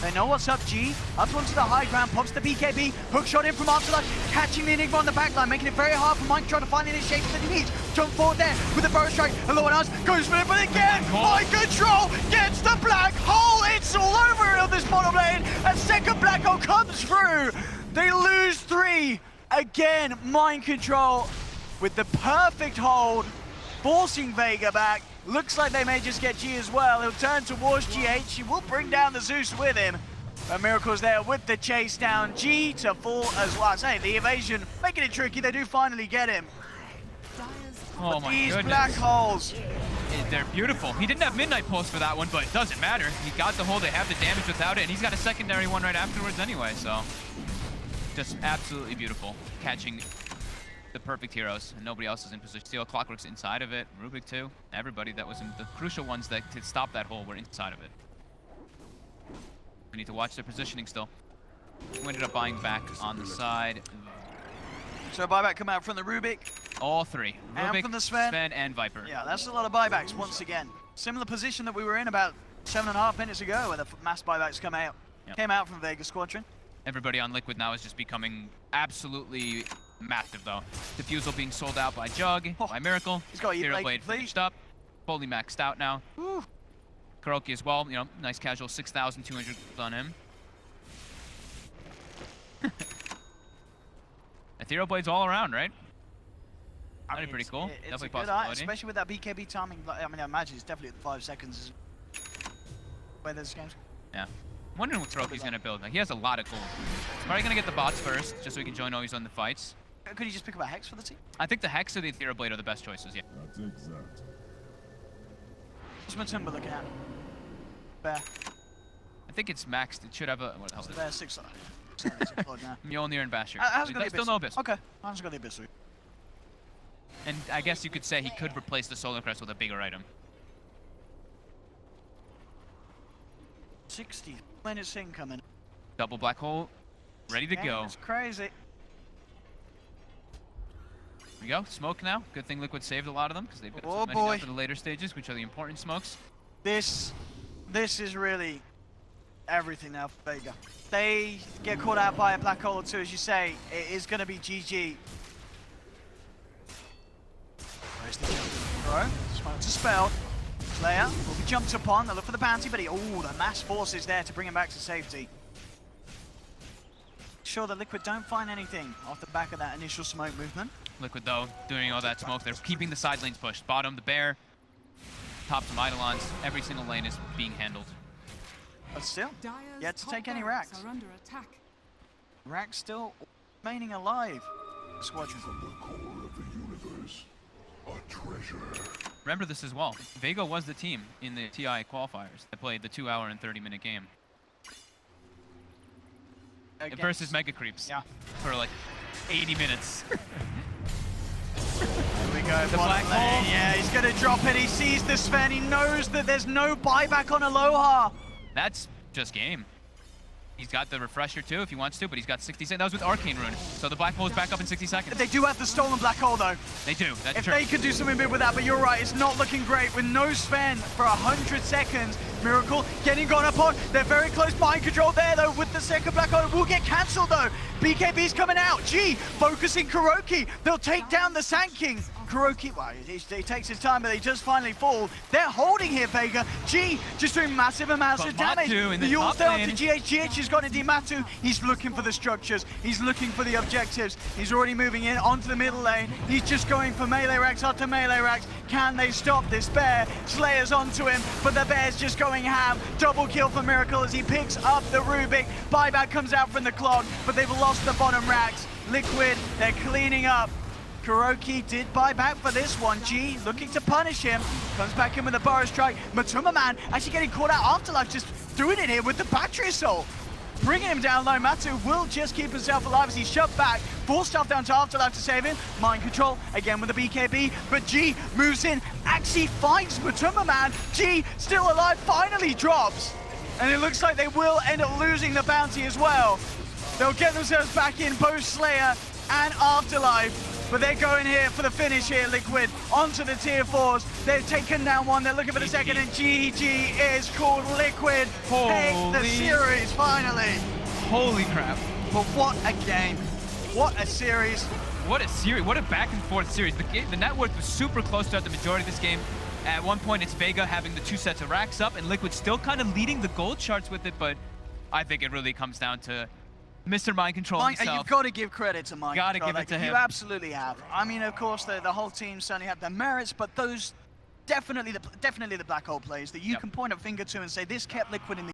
They know what's up, G. Up onto the high ground, pops the BKB. Hook shot in from Afterlife, catching the Enigma on the backline, making it very hard for Mike trying to find the initiation that he needs. Jump forward there with the bow strike, and no one else goes for it, but again, Mind Control gets the black hole. It's all over it on this bottom lane. A second black hole comes through. They lose 3. Again, Mind Control with the perfect hold, forcing Vega back. Looks like they may just get G as well. He'll turn towards GH. He will bring down the Zeus with him. But Miracle's there with the chase down. G to fall as well. I say, the evasion, making it tricky. They do finally get him. Oh my these goodness. black holes. They're beautiful. He didn't have Midnight Pulse for that one, but it doesn't matter. He got the hold. They have the damage without it, and he's got a secondary one right afterwards anyway, so. Just absolutely beautiful. Catching the perfect heroes, and nobody else is in position. Steel Clockwork's inside of it, Rubik too. Everybody that was in the crucial ones that to stop that hole were inside of it. We need to watch their positioning still. We ended up buying back on the side. So a buyback come out from the Rubik. All 3. And Rubik, from the Sven. and Viper. Yeah, that's a lot of buybacks once again. Similar position that we were in about 7.5 minutes ago, where the mass buybacks came out from Vega Squadron. Everybody on Liquid now is just becoming absolutely massive, though. Diffusal being sold out by Jug, by Miracle. He's got Ethereal Blade Blade complete. finished up. Fully maxed out now. Woo. KuroKy as well, you know, nice casual 6,200 on him. Ethereal Blade's all around, right? That'd be pretty cool. It's Definitely a good eye, possibility. especially with that BKB timing. I mean, I imagine it's definitely at 5 seconds. Where this game's. Yeah. I'm wondering what KuroKy's gonna build. Like, he has a lot of gold. He's probably gonna get the bots first, just so he can join always on the fights. Could he just pick up a Hex for the team? I think the Hex or the Ethereal Blade are the best choices, yeah. That's exact. What's Matumba looking at? Bear. I think it's maxed. It should have a, what the hell is it? Bear 6. Sorry, it's a plug now. Mjolnir and Basher. Hasn't got There's the still no Abyss. Okay, hasn't got the Abyss. And I guess you could say he could replace the Solar Crest with a bigger item. 60 minutes incoming. Double black hole, ready to go. It's crazy. Here we go. Smoke now. Good thing Liquid saved a lot of them because they've got Oh so many boy. down to the later stages, which are the important smokes. This is really everything now for Vega. They get caught out by a black hole or two, as you say, it is going to be GG. Where's the jump? Bro, Smoke's dispelled. Slayer will be jumped upon. They'll look for the bounty, but the mass force is there to bring him back to safety. Sure that Liquid don't find anything off the back of that initial smoke movement. Liquid, though, doing all that smoke. They're keeping the side lanes pushed. Bottom, the Bear. Top some Eidolons. Every single lane is being handled. But still, Dire's yet to top take any barracks racks. are under attack. Rack still remaining alive. Squadron. From the core of the universe, a treasure. Remember this as well. Vega was the team in the TI qualifiers that played the 2-hour and 30-minute game. Versus Mega Creeps. Yeah. For like 80 minutes. Here we go. The black hole. Yeah, he's going to drop it. He sees the Sven. He knows that there's no buyback on Aloha. That's just game. He's got the refresher too if he wants to, but he's got 60 seconds. That was with Arcane Rune. So the black hole is back up in 60 seconds. They do have the stolen black hole though. They do. That's If true. they could do something big with that, but you're right, it's not looking great with no Sven for 100 seconds. Miracle getting gone up on. They're very close behind control there though with the second black hole. It will get cancelled though. BKB's coming out. G focusing KuroKy. They'll take down the Sand King. KuroKy, well, he takes his time, but they just finally fall. They're holding here, Vega. G just doing massive amounts of damage. Matu in The the Yule's top down lane. to GH. GH has got into Matu. He's looking for the structures. He's looking for the objectives. He's already moving in onto the middle lane. He's just going for melee racks after melee racks. Can they stop this Bear? Slayer's onto him, but the Bear's just going ham. Double kill for Miracle as he picks up the Rubik. Buyback comes out from the clock, but they've lost the bottom racks. Liquid, they're cleaning up. KuroKy did buy back for this one. G looking to punish him. Comes back in with a Burrow Strike. Matumba Man actually getting caught out. Afterlife just doing it here with the Battery Assault. Bringing him down low. Matu will just keep himself alive as he's shoved back. Force stuff down to Afterlife to save him. Mind Control again with the BKB. But G moves in. Actually finds Matumba Man. G still alive. Finally drops. And it looks like they will end up losing the bounty as well. They'll get themselves back in both Slayer and Afterlife. But they're going here for the finish here, Liquid, onto the tier 4s. They've taken down one, they're looking for the second, and GG is called Liquid. Take the series, finally. Holy crap. But what a game. What a series. What a series. What a back and forth series. The net worth was super close throughout the majority of this game. At one point, it's Vega having the 2 sets of racks up, and Liquid still kind of leading the gold charts with it, but I think it really comes down to Mr. Mind Control himself. You've got to give credit to Mind Gotta Control. give it to him. You absolutely have. I mean, of course, the whole team certainly have their merits, but those definitely the black hole plays that you can point a finger to and say this kept Liquid in the